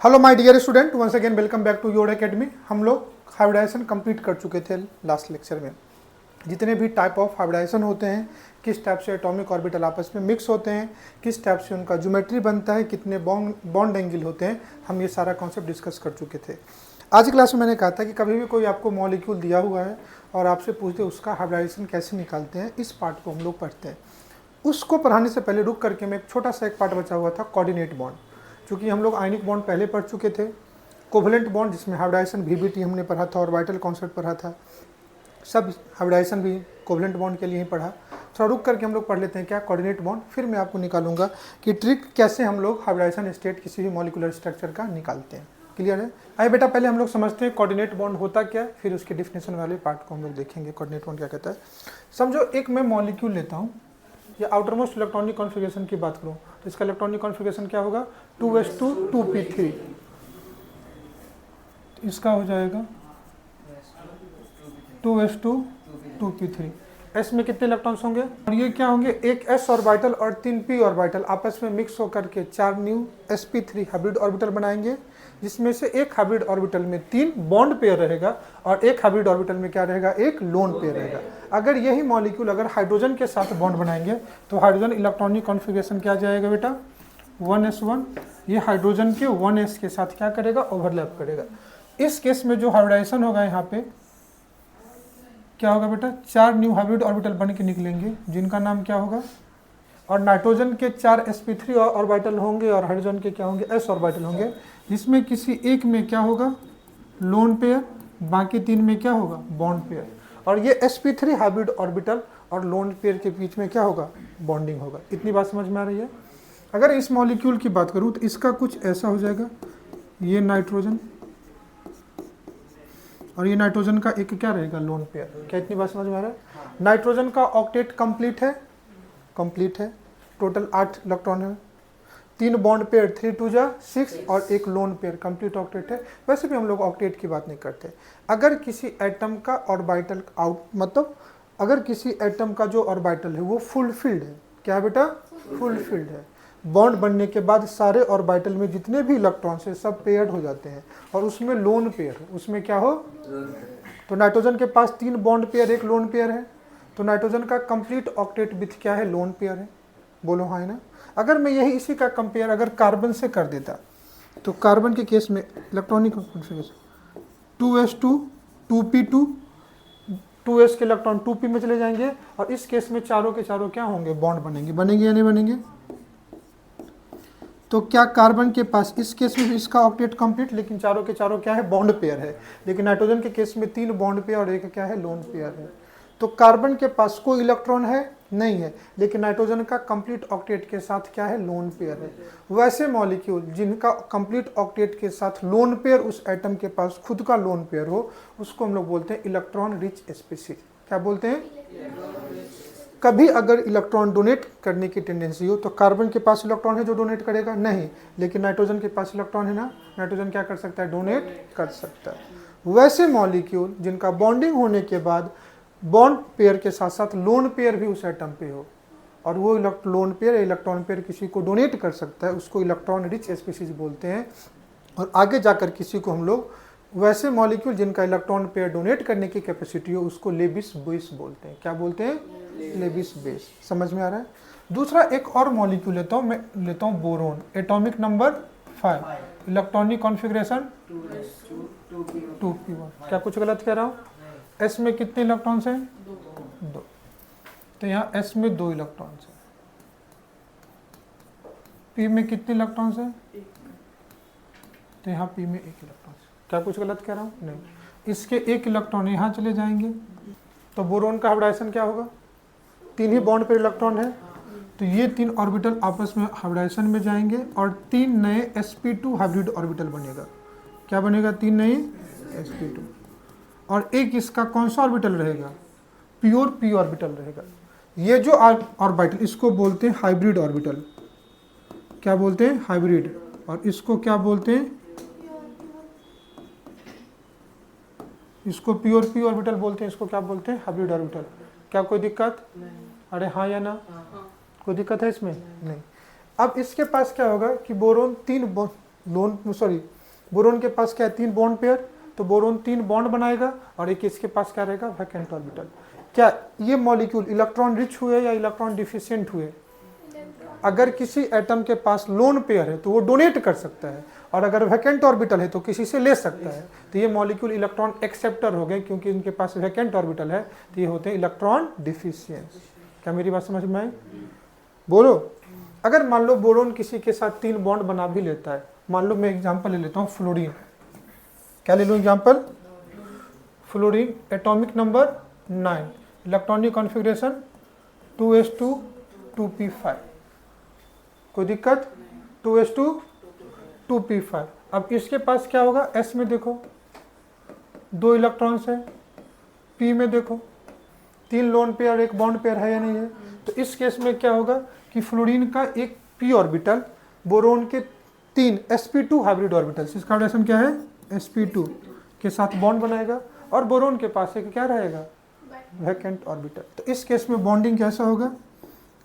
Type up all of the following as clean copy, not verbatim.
Hello my dear student, once again welcome back to your academy. हम लोग hybridisation complete कर चुके थे लास्ट लेक्चर में। जितने भी टाइप ऑफ हाइब्रिडाइजेशन होते हैं, किस टाइप से एटॉमिक ऑर्बिटल आपस में मिक्स होते हैं, किस टाइप से उनका ज्योमेट्री बनता है, कितने बॉन्ड एंगल होते हैं, हम ये सारा कॉन्सेप्ट डिस्कस कर चुके थे। आज की क्लास में मैंने कहा था कि कभी भी कोई आपको मॉलिक्यूल दिया हुआ है और आपसे पूछते उसका हाइब्रिडाइजेशन कैसे निकालते हैं, इस पार्ट को हम लोग पढ़ते हैं। उसको पढ़ाने से पहले रुक करके मैं एक छोटा सा एक पार्ट बचा हुआ था, कोऑर्डिनेट बॉन्ड। क्योंकि हम लोग आयनिक बॉन्ड पहले पढ़ चुके थे, कोवेलेंट बॉन्ड जिसमें हाइब्रिडाइजेशन वीबीटी हमने पढ़ा था और वाइटल कॉन्सेप्ट पढ़ा था, सब हाइब्रिडाइजेशन भी कोवेलेंट बॉन्ड के लिए ही पढ़ा। थोड़ा रुक करके हम लोग पढ़ लेते हैं क्या कोऑर्डिनेट बॉन्ड, फिर मैं आपको निकालूंगा कि ट्रिक कैसे हम लोग हाइब्रिडाइजेशन स्टेट किसी भी मॉलिक्यूलर स्ट्रक्चर का निकालते हैं। क्लियर है? आइए बेटा, पहले हम लोग समझते हैं कोऑर्डिनेट बॉन्ड होता क्या है, फिर उसके डिफिनेशन वाले पार्ट को हम लोग देखेंगे। कोऑर्डिनेट बॉन्ड क्या कहता है, समझो एक मैं मॉलिक्यूल लेता हूँ, या आउटरमोस्ट इलेक्ट्रॉनिक कॉन्फ़िगरेशन की बात करूँ तो इसका इलेक्ट्रॉनिक कॉन्फ़िगरेशन क्या होगा, 2s2 2p3। इसका हो जाएगा 2s2 2p3। s में कितने इलेक्ट्रॉन्स होंगे, और ये क्या होंगे, एक s ऑर्बिटल और 3 p ऑर्बिटल आपस में मिक्स होकर के 4 न्यू sp3 हाइब्रिड ऑर्बिटल बनाएंगे, जिसमें से एक हाइब्रिड ऑर्बिटल में 3 बॉन्ड पेयर रहेगा और एक हाइब्रिड ऑर्बिटल में क्या रहेगा, एक लोन पेयर रहेगा। अगर यही मॉलिक्यूल अगर हाइड्रोजन के साथ बॉन्ड बनाएंगे तो हाइड्रोजन इलेक्ट्रॉनिक कॉन्फ़िगरेशन क्या जाएगा बेटा, 1s1। ये हाइड्रोजन के 1s के साथ क्या करेगा, ओवरलैप करेगा। इस केस में जो हाइब्रिडाइजेशन होगा यहाँ पे क्या होगा बेटा, 4 न्यू हाइब्रिड ऑर्बिटल बन के निकलेंगे, जिनका नाम क्या होगा, और नाइट्रोजन के 4 sp3 ऑर्बिटल होंगे और हाइड्रोजन के क्या होंगे, s ऑर्बिटल होंगे, जिसमें किसी एक में क्या होगा, लोन पेयर, बाकी 3 में क्या होगा, बॉन्ड पेयर। और ये sp3 हाइब्रिड ऑर्बिटल और लोन पेयर के बीच में क्या होगा, बॉन्डिंग होगा। इतनी बात समझ में आ रही है? अगर इस मॉलिक्यूल की बात करूँ तो इसका कुछ ऐसा हो जाएगा, ये नाइट्रोजन और ये नाइट्रोजन का एक क्या रहेगा, लोन पेयर। क्या इतनी बात समझ में आ रहा है? नाइट्रोजन का ऑक्टेट कंप्लीट है, टोटल 8 इलेक्ट्रॉन है, 3 बॉन्ड पेयर, 3 2 जा 6 और एक लोन पेयर, कंप्लीट ऑक्टेट है। वैसे भी हम लोग ऑक्टेट की बात नहीं करते। अगर किसी एटम का ऑर्बिटल मतलब अगर किसी एटम का जो ऑर्बिटल है वो फुलफिल्ड है, क्या है बेटा, फुलफिल्ड है, बॉन्ड बनने के बाद सारे ऑर्बिटल में जितने भी इलेक्ट्रॉन्स हैं सब पेयर्ड हो जाते हैं और उसमें लोन पेयर है, उसमें क्या हो, तो नाइट्रोजन के पास 3 बॉन्ड पेयर, एक लोन पेयर है, तो नाइट्रोजन का कंप्लीट ऑक्टेट विथ क्या है, लोन पेयर है। बोलो हाँ है ना? अगर मैं यही इसी का कंपेयर अगर कार्बन से कर देता तो कार्बन के केस में electronic configuration 2s2 2p2, 2s के इलेक्ट्रॉन 2p में चले जाएंगे और इस केस में चारों के चारों क्या होंगे, बॉन्ड बनेंगे या नहीं बनेंगे? तो क्या कार्बन के पास इस केस में इसका ऑक्टेट कंप्लीट, लेकिन चारों के चारों क्या है, बॉन्ड पेयर है। लेकिन नाइट्रोजन के केस में 3 बॉन्ड पेयर और एक क्या है, लोन पेयर है। तो कार्बन के पास कोई इलेक्ट्रॉन है नहीं है, लेकिन नाइट्रोजन का कंप्लीट ऑक्टेट के साथ क्या है, लोन पेयर है। वैसे मॉलिक्यूल जिनका कंप्लीट ऑक्टेट के साथ लोन पेयर उस एटम के पास खुद का लोन पेयर हो, उसको हम लोग बोलते हैं इलेक्ट्रॉन रिच स्पीशीज। क्या बोलते हैं? कभी अगर इलेक्ट्रॉन डोनेट करने की टेंडेंसी हो तो कार्बन के पास इलेक्ट्रॉन है जो डोनेट करेगा नहीं, लेकिन नाइट्रोजन के पास इलेक्ट्रॉन है ना, नाइट्रोजन क्या कर सकता है, डोनेट कर सकता है। वैसे मॉलिक्यूल जिनका बॉन्डिंग होने के बाद बॉन्ड पेयर के साथ साथ लोन पेयर भी उस एटम पे हो और वो लोन पेयर या इलेक्ट्रॉन पेयर किसी को डोनेट कर सकता है, उसको इलेक्ट्रॉन रिच स्पीशीज बोलते हैं। और आगे जाकर किसी को हम लोग वैसे मॉलिक्यूल जिनका इलेक्ट्रॉन पेयर डोनेट करने की कैपेसिटी हो उसको लेबिस बेस बोलते हैं। क्या बोलते हैं? लेबिस बेस। समझ में आ रहा है? दूसरा एक और मॉलिक्यूल लेता हूँ, मैं लेता हूँ boron, atomic number 5, electronic configuration 2p1। क्या कुछ गलत कह रहा हूँ? s में कितने इलेक्ट्रॉन्स हैं? 2। तो यहाँ s में 2 इलेक्ट्रॉन्स हैं। p में कितने इलेक्ट्रॉन्स हैं? तो यहाँ p में 1 इलेक्ट्रॉन। क्या कुछ गलत कह रहा हूँ? नहीं। इसके 1 इलेक्ट्रॉन यहाँ चले जाएंगे तो बोरोन का हाइब्रिडाइजेशन क्या होगा, 3 ही बॉन्ड पर इलेक्ट्रॉन है, तो ये 3 ऑर्बिटल आपस में हाइब्रिडाइजेशन में जाएंगे और 3 नए sp2 हाइब्रिड ऑर्बिटल बनेगा। क्या बनेगा? 3 नए sp2 और एक इसका कौन सा ऑर्बिटल रहेगा, प्योर p ऑर्बिटल रहेगा। ये जो ऑर्बिटल इसको बोलते हैं हाइब्रिड ऑर्बिटल। क्या बोलते हैं? हाइब्रिड। और इसको क्या बोलते हैं? इसको प्योर p ऑर्बिटल बोलते हैं, इसको क्या बोलते हैं? Hybrid orbital. क्या कोई दिक्कत? अरे हाँ या ना? कोई दिक्कत है इसमें? नहीं। अब इसके पास क्या होगा कि बोरोन बोरोन के पास क्या है, 3 बॉन्ड पेयर, तो बोरोन 3 बॉन्ड बनाएगा और एक इसके पास क्या रहेगा, वैकेंट ऑर्बिटल। क्या ये मॉलिक्यूल इलेक्ट्रॉन रिच हुए या इलेक्ट्रॉन डिफिशिएंट हुए? अगर किसी एटम के पास लोन पेयर है तो वो डोनेट कर सकता है, और अगर वैकेंट ऑर्बिटल है तो किसी से ले सकता है। तो ये मॉलिक्यूल इलेक्ट्रॉन एक्सेप्टर हो गए, क्योंकि इनके पास वैकेंट ऑर्बिटल है, तो ये होते हैं इलेक्ट्रॉन डिफिशिएंट। क्या मेरी बात समझ में आई? बोलो। अगर मान लो बोरोन किसी के साथ 3 बॉन्ड बना भी लेता है, मान लो मैं एग्जांपल ले लेता हूँ फ्लोरीन। क्या ले लूँ example? Fluorine, atomic number 9, electronic configuration 2s2 2p5। कोई दिक्कत? 2s2 2p5। अब इसके पास क्या होगा, s में देखो 2 इलेक्ट्रॉन्स है, p में देखो 3 लोन पेयर, 1 बॉन्ड पेयर है या नहीं है? तो इस केस में क्या होगा कि फ्लोरीन का एक p ऑर्बिटल बोरोन के 3 sp2 हाइब्रिड ऑर्बिटल्स, इसका रिलेशन क्या है, sp2 के साथ बॉन्ड बनाएगा, और बोरोन के पास एक क्या रहेगा, वैकेंट ऑर्बिटल। तो इस केस में बॉन्डिंग कैसा होगा,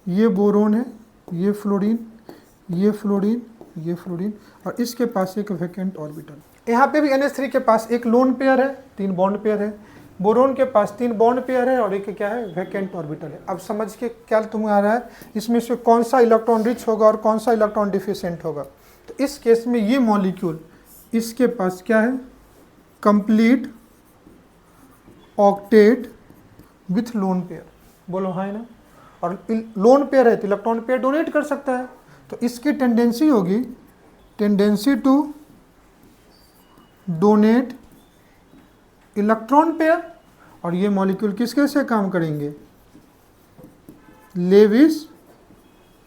ये बोरोन है, ये फ्लोरीन, ये फ्लोरीन, ये फ्लोरीन, और इसके पास एक वैकेंट ऑर्बिटल। यहाँ पे भी NH3 के पास एक लोन पेयर है, 3 बॉन्ड पेयर है, बोरोन के पास 3 बॉन्ड पेयर है और एक क्या है, वैकेंट ऑर्बिटल है। अब समझ के क्या तुम्हें आ रहा है, इसमें से कौन सा इलेक्ट्रॉन रिच होगा और कौन सा इलेक्ट्रॉन डिफिशिएंट होगा? तो इस केस में ये मॉलिक्यूल, इसके पास क्या है, complete octet with lone pair. बोलो हाँ है ना? और लोन पेयर है तो इलेक्ट्रॉन पेयर डोनेट कर सकता है, तो इसकी टेंडेंसी होगी, tendency to donate electron pair. और ये मॉलिक्यूल किसके से काम करेंगे, लेविस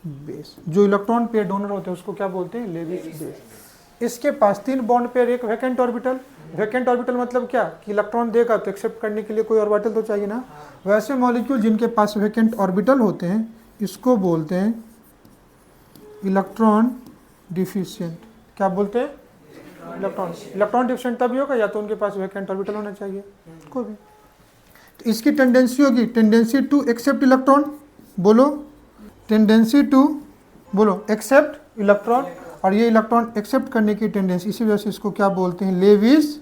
बेस। जो इलेक्ट्रॉन पेयर डोनर होते हैं उसको क्या बोलते हैं, लेविस बेस। इसके पास 3 बॉन्ड पेयर, एक वैकेंट ऑर्बिटल। वैकेंट ऑर्बिटल मतलब क्या कि इलेक्ट्रॉन देगा तो एक्सेप्ट करने के लिए कोई ऑर्बिटल तो चाहिए ना। वैसे मॉलिक्यूल जिनके पास वैकेंट ऑर्बिटल होते हैं इसको बोलते हैं इलेक्ट्रॉन डिफिशिएंट। क्या बोलते हैं, इलेक्ट्रॉन डिफिशिएंट तभी होगा या तो उनके पास वैकेंट ऑर्बिटल होना चाहिए, कोई भी। तो इसकी टेंडेंसी होगी, टेंडेंसी टू एक्सेप्ट इलेक्ट्रॉन। बोलो, टेंडेंसी टू, बोलो एक्सेप्ट इलेक्ट्रॉन, और ये इलेक्ट्रॉन एक्सेप्ट करने की टेंडेंसी, इसी वजह से इसको क्या बोलते हैं, लेविस।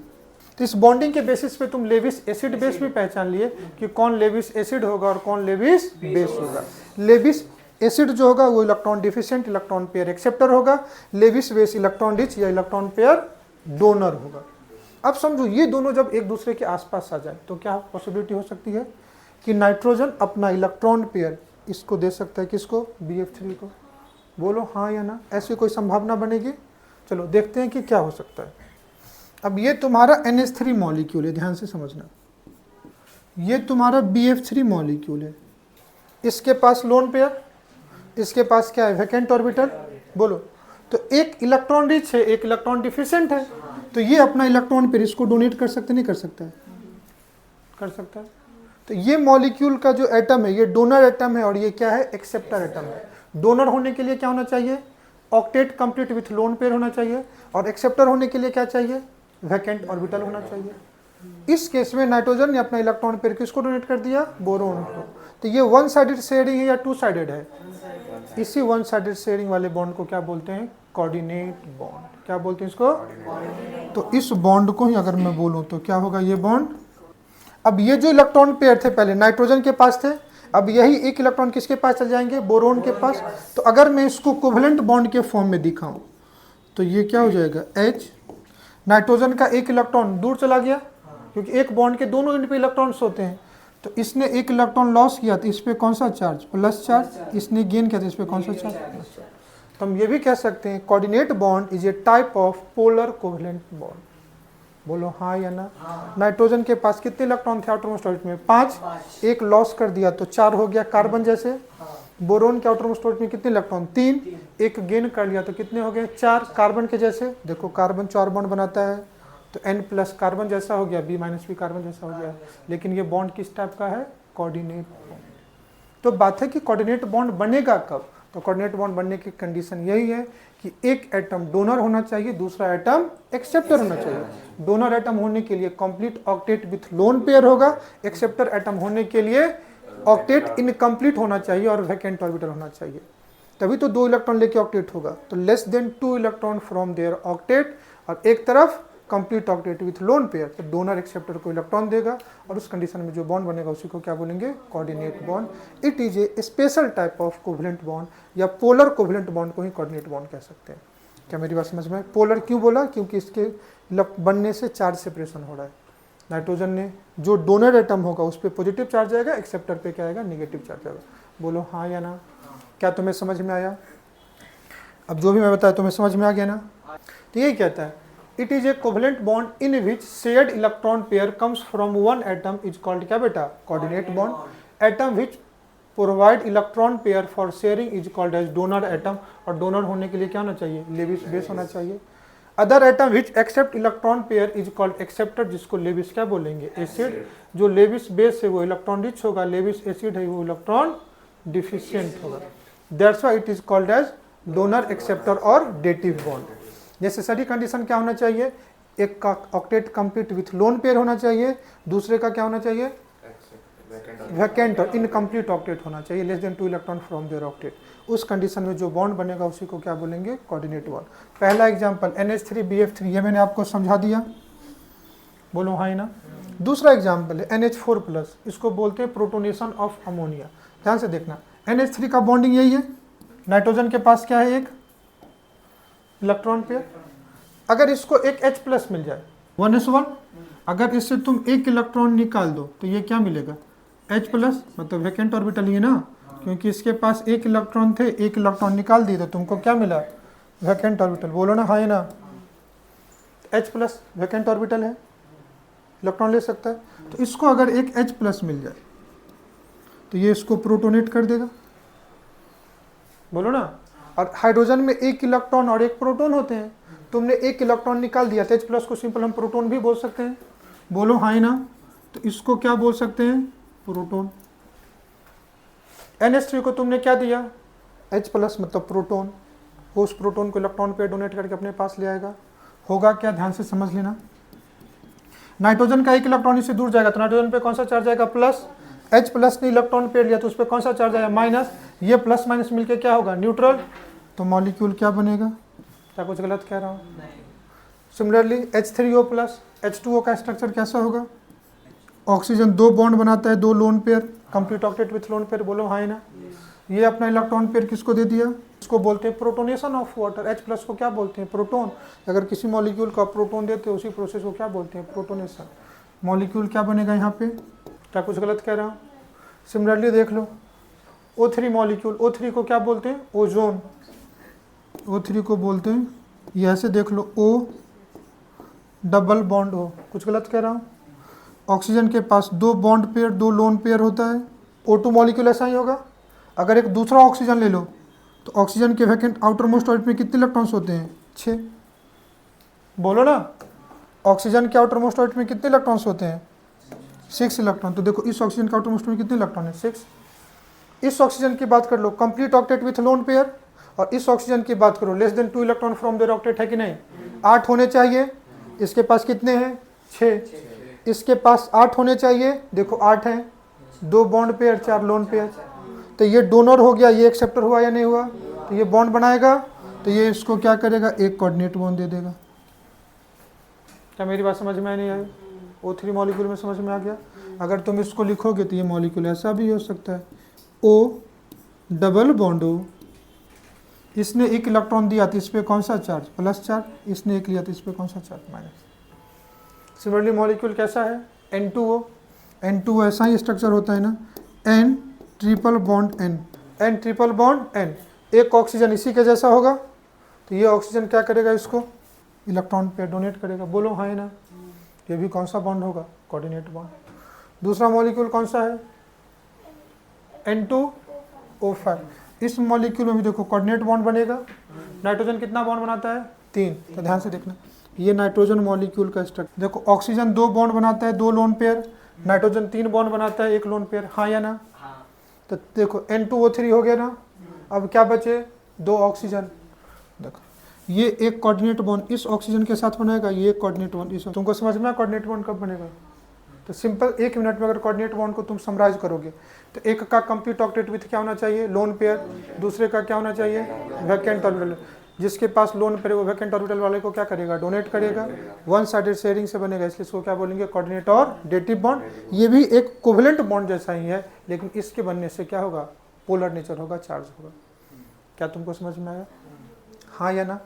तो इस बॉन्डिंग के बेसिस पे तुम लेविस एसिड बेस भी पहचान लिए कि कौन लेविस एसिड होगा और कौन लेविस बेस होगा। लेविस एसिड जो होगा वो electron deficient, electron pair acceptor होगा। लेविस बेस इलेक्ट्रॉन रिच या इलेक्ट्रॉन पेयर डोनर होगा। अब समझो ये दोनों जब एक दूसरे के आसपास आ जाए तो क्या पॉसिबिलिटी हो सकती है कि नाइट्रोजन अपना इलेक्ट्रॉन पेयर इसको दे सकता है, किसको, BF3 को। बोलो हाँ या ना, ऐसी कोई संभावना बनेगी? चलो देखते हैं कि क्या हो सकता है। अब ये तुम्हारा NH3 मॉलिक्यूल है, ध्यान से समझना, ये तुम्हारा BF3 मॉलिक्यूल है, इसके पास लोन पेयर, इसके पास क्या है, वैकेंट ऑर्बिटल। बोलो, तो एक इलेक्ट्रॉन रिच है, एक इलेक्ट्रॉन डिफिशिएंट है, तो ये अपना इलेक्ट्रॉन पेयर इसको डोनेट कर सकते, नहीं कर सकता है, कर सकता है। तो ये मॉलिक्यूल का जो एटम है ये डोनर एटम है और ये क्या है, एक्सेप्टर एटम है। डोनर होने के लिए क्या होना चाहिए, octet complete with lone pair होना चाहिए, और एक्सेप्टर होने के लिए क्या चाहिए, वैकेंट ऑर्बिटल होना चाहिए। इस केस में नाइट्रोजन ने अपना इलेक्ट्रॉन पेयर किसको डोनेट कर दिया, बोरोन को। तो ये वन साइडेड शेयरिंग है या टू साइडेड है, इसी वन साइडेड शेयरिंग वाले बॉन्ड को क्या बोलते हैं, कोऑर्डिनेट बॉन्ड। क्या बोलते हैं इसको, तो इस बॉन्ड को ही अगर मैं बोलूं तो क्या होगा, ये बॉन्ड। अब ये जो इलेक्ट्रॉन पेयर थे पहले नाइट्रोजन के पास थे, अब यही एक इलेक्ट्रॉन किसके पास चल जाएंगे, बोरोन के पास। तो अगर मैं इसको कोवेलेंट बॉन्ड के फॉर्म में दिखाऊं तो ये क्या हो जाएगा, H। नाइट्रोजन का एक इलेक्ट्रॉन दूर चला गया, क्योंकि एक बॉन्ड के दोनों एंड पे इलेक्ट्रॉन्स होते हैं, तो इसने एक इलेक्ट्रॉन लॉस किया तो इस पे कौन सा चार्ज, प्लस चार्ज। इसने गेन किया तो इस पे कौन सा चार्ज, प्लस चार्ज। तो हम ये भी कह सकते हैं coordinate bond is a type of polar covalent bond. बोलो हाँ या ना। नाइट्रोजन के पास कितने इलेक्ट्रॉन थे आउटरमोस्ट स्टेट में, 5, एक लॉस कर दिया तो 4 हो गया, कार्बन जैसे। बोरोन के आउटरमोस्ट स्टेट में कितने इलेक्ट्रॉन, 3, एक गेन कर लिया तो कितने हो गए, 4, कार्बन के जैसे। देखो कार्बन 4 बॉन्ड बनाता है तो N प्लस कार्बन जैसा हो गया, B माइनस भी कार्बन जैसा हो गया, लेकिन ये बॉन्ड किस टाइप का है, कोऑर्डिनेट बॉन्ड। तो बात है कि कोऑर्डिनेट बॉन्ड बनेगा कब, तो कोऑर्डिनेट बॉन्ड बनने की कंडीशन यही है कि एक एटम डोनर होना चाहिए, दूसरा एटम एक्सेप्टर होना चाहिए। डोनर एटम होने के लिए complete octet with lone pair होगा, एक्सेप्टर एटम होने के लिए ऑक्टेट इनकम्प्लीट होना चाहिए और वैकेंट ऑर्बिटल होना चाहिए। तभी तो 2 इलेक्ट्रॉन लेके ऑक्टेट होगा। तो less than 2 electron from their octet, और एक तरफ complete octet with lone pair, तो डोनर एक्सेप्टर को इलेक्ट्रॉन देगा और उस कंडीशन में जो बॉन्ड बनेगा उसी को क्या बोलेंगे, coordinate bond. It is A special type of covalent bond या पोलर कोवलेंट बॉन्ड को ही कोऑर्डिनेट बॉन्ड कह सकते हैं। क्या मेरी बात समझ में? पोलर क्यों बोला? क्योंकि इसके बनने से चार्ज सेपरेशन हो रहा है। नाइट्रोजन ने जो डोनर एटम होगा उस पर पॉजिटिव चार्ज आएगा, एक्सेप्टर पे क्या आएगा, नेगेटिव चार्ज आएगा। बोलो हाँ या ना? क्या तुम्हें समझ में आया? अब जो भी मैं बताया तुम्हें समझ में आ गया ना? तो यही कहता है, it is a covalent bond in which shared electron pair comes from one atom is called क्या बेटा, coordinate bond. Atom which provide electron pair for sharing is called as donor atom, और डोनर होने के लिए क्या होना चाहिए, Levi's base होना चाहिए। Other atom which accept electron pair is called acceptor, जिसको लेविस क्या बोलेंगे, एसिड। जो लेविस बेस है वो इलेक्ट्रॉन रिच होगा, लेविस एसिड है वो इलेक्ट्रॉन डिफिशिएंट होगा। That's why it is called as donor acceptor और डेटिव बॉन्ड। नेसेसरी कंडीशन क्या होना चाहिए, एक का octet complete with lone pair होना चाहिए, दूसरे का क्या होना चाहिए, वैकेंट और इनकम्प्लीट ऑक्टेट होना चाहिए, less than 2 electron from their octet. उस कंडीशन में जो बॉन्ड बनेगा उसी को क्या बोलेंगे, कोऑर्डिनेट बॉन्ड। पहला एग्जांपल NH3BF3, ये मैंने आपको समझा दिया, बोलो हाँ ना। दूसरा एग्जांपल है NH4+, इसको बोलते हैं प्रोटोनेशन ऑफ अमोनिया। ध्यान से देखना, NH3 का बॉन्डिंग यही है, नाइट्रोजन के पास क्या है, एक इलेक्ट्रॉन पेयर। अगर इसको एक H+ मिल जाए 1s1, अगर इससे तुम एक इलेक्ट्रॉन निकाल दो तो ये क्या मिलेगा, H+, मतलब वैकेंट ऑर्बिटल ही है ना, क्योंकि इसके पास एक इलेक्ट्रॉन थे, एक इलेक्ट्रॉन निकाल दिए तो तुमको क्या मिला, वैकेंट ऑर्बिटल। बोलो ना हाँ या ना? H+ वैकेंट ऑर्बिटल है, इलेक्ट्रॉन ले सकता है। तो इसको अगर एक H+ मिल जाए तो ये इसको प्रोटोनेट कर देगा, बोलो ना। और हाइड्रोजन में एक इलेक्ट्रॉन और एक प्रोटॉन होते हैं, तुमने एक इलेक्ट्रॉन निकाल दिया तो H+ को सिंपल हम प्रोटॉन भी बोल सकते हैं, बोलो हाँ ना। तो इसको क्या बोल सकते हैं, प्रोटॉन। NH3 को तुमने क्या दिया, H+ मतलब प्रोटॉन, वो उस प्रोटॉन को इलेक्ट्रॉन पे डोनेट करके अपने पास ले आएगा। होगा क्या, ध्यान से समझ लेना। नाइट्रोजन का एक इलेक्ट्रॉन इससे दूर जाएगा तो नाइट्रोजन पे कौन सा चार्ज आएगा, प्लस। H+ ने इलेक्ट्रॉन पेयर लिया तो उस पर कौन सा चार्ज आया, माइनस। ये प्लस माइनस मिलके क्या होगा, न्यूट्रल। तो मॉलिक्यूल क्या बनेगा, क्या कुछ गलत कह रहा हूँ? सिमिलरली H3O+, H2O का स्ट्रक्चर कैसा होगा, ऑक्सीजन 2 बॉन्ड बनाता है, 2 lone pair, complete octet with lone pair, बोलो हाँ ना। ये अपना इलेक्ट्रॉन पेयर किसको दे दिया, इसको बोलते हैं प्रोटोनेशन ऑफ वाटर। H+ को क्या बोलते हैं, प्रोटोन। अगर किसी मॉलिक्यूल को प्रोटोन देते हैं उसी प्रोसेस को क्या बोलते हैं, प्रोटोनेशन। मॉलिक्यूल क्या बनेगा यहाँ पे, क्या कुछ गलत कह रहा हूँ? सिमिलरली देख लो O3 मॉलिक्यूल, O3 को क्या बोलते हैं, ओजोन। O3 को बोलते हैं, ये ऐसे देख लो, O डबल बॉन्ड O, कुछ गलत कह रहा हूँ? ऑक्सीजन के पास 2 बॉन्ड पेयर, 2 लोन पेयर होता है। O2 मॉलिक्यूल ऐसा ही होगा। अगर एक दूसरा ऑक्सीजन ले लो तो ऑक्सीजन के वैकेंट आउटर मोस्ट ऑर्बिट में कितने इलेक्ट्रॉन्स होते हैं, 6। बोलो ना, ऑक्सीजन के आउटर मोस्ट ऑर्बिट में कितने इलेक्ट्रॉन्स होते हैं, 6 इलेक्ट्रॉन। तो देखो इस ऑक्सीजन के आउटर मोस्ट में कितने इलेक्ट्रॉन है, 6। इस ऑक्सीजन की बात कर लो, complete octet with lone pair, और इस ऑक्सीजन की बात करो, less than 2 electron from their octet, है कि नहीं? 8 होने चाहिए, इसके पास कितने हैं, 6। इसके पास 8 होने चाहिए, देखो 8 हैं, 2 बॉन्ड पेयर, 4 लोन पेयर। तो ये डोनर हो गया, ये एक्सेप्टर हुआ या नहीं हुआ? तो ये बॉन्ड बनाएगा, तो ये इसको क्या करेगा, एक कोऑर्डिनेट बॉन्ड दे देगा। क्या मेरी बात समझ में आई नहीं आई? O3 मॉलिक्यूल में समझ में आ गया? अगर तुम इसको लिखोगे तो ये मॉलिक्यूल ऐसा भी हो सकता है, O डबल बॉन्ड O, इसने एक इलेक्ट्रॉन दिया तो इस पर कौन सा चार्ज, प्लस चार्ज। इसने एक लिया तो इस पर कौन सा चार्ज, माइनस। सिमिलरली मॉलिक्यूल कैसा है, N2O। N2O ऐसा ही स्ट्रक्चर होता है ना, N triple bond N, N triple bond N। एक ऑक्सीजन इसी के जैसा होगा तो ये ऑक्सीजन क्या करेगा, इसको इलेक्ट्रॉन पे डोनेट करेगा, बोलो हाँ ना। ये भी कौन सा बॉन्ड होगा, कोऑर्डिनेट बॉन्ड। दूसरा मॉलिक्यूल कौन सा है, N2O5। इस मॉलिक्यूल में भी देखो कोऑर्डिनेट बॉन्ड बनेगा। नाइट्रोजन कितना बॉन्ड बनाता है, 3। तो ध्यान से देखना, ये नाइट्रोजन मॉलिक्यूल का स्ट्रक्चर देखो, ऑक्सीजन 2 बॉन्ड बनाता है, 2 लोन पेयर, नाइट्रोजन 3 बॉन्ड बनाता है, 1 लोन पेयर, हाँ या ना। तो देखो N2O3 हो गया ना। अब क्या बचे, 2 ऑक्सीजन। देखो ये एक कोऑर्डिनेट बॉन्ड इस ऑक्सीजन के साथ बनाएगा, ये एक कोऑर्डिनेट बॉन्ड इस। तुमको समझ में कोऑर्डिनेट बॉन्ड कब बनेगा, तो सिंपल 1 मिनट में अगर कोऑर्डिनेट बॉन्ड को तुम समराइज करोगे तो एक का कंप्लीट ऑक्टेट विथ क्या होना चाहिए, लोन पेयर, दूसरे का क्या होना चाहिए, वैकेंट ऑर्बिटल। जिसके पास लोन पेयर वो वैकेंट ऑर्बिटल वाले को क्या करेगा, डोनेट करेगा, वन साइडेड शेयरिंग से बनेगा, इसलिए इसको क्या बोलेंगे, कोऑर्डिनेट और डेटिव बॉन्ड। ये भी एक कोवेलेंट बॉन्ड जैसा ही है, लेकिन इसके बनने से क्या होगा, पोलर नेचर होगा, चार्ज होगा। क्या तुमको समझ में आया, हाँ या ना?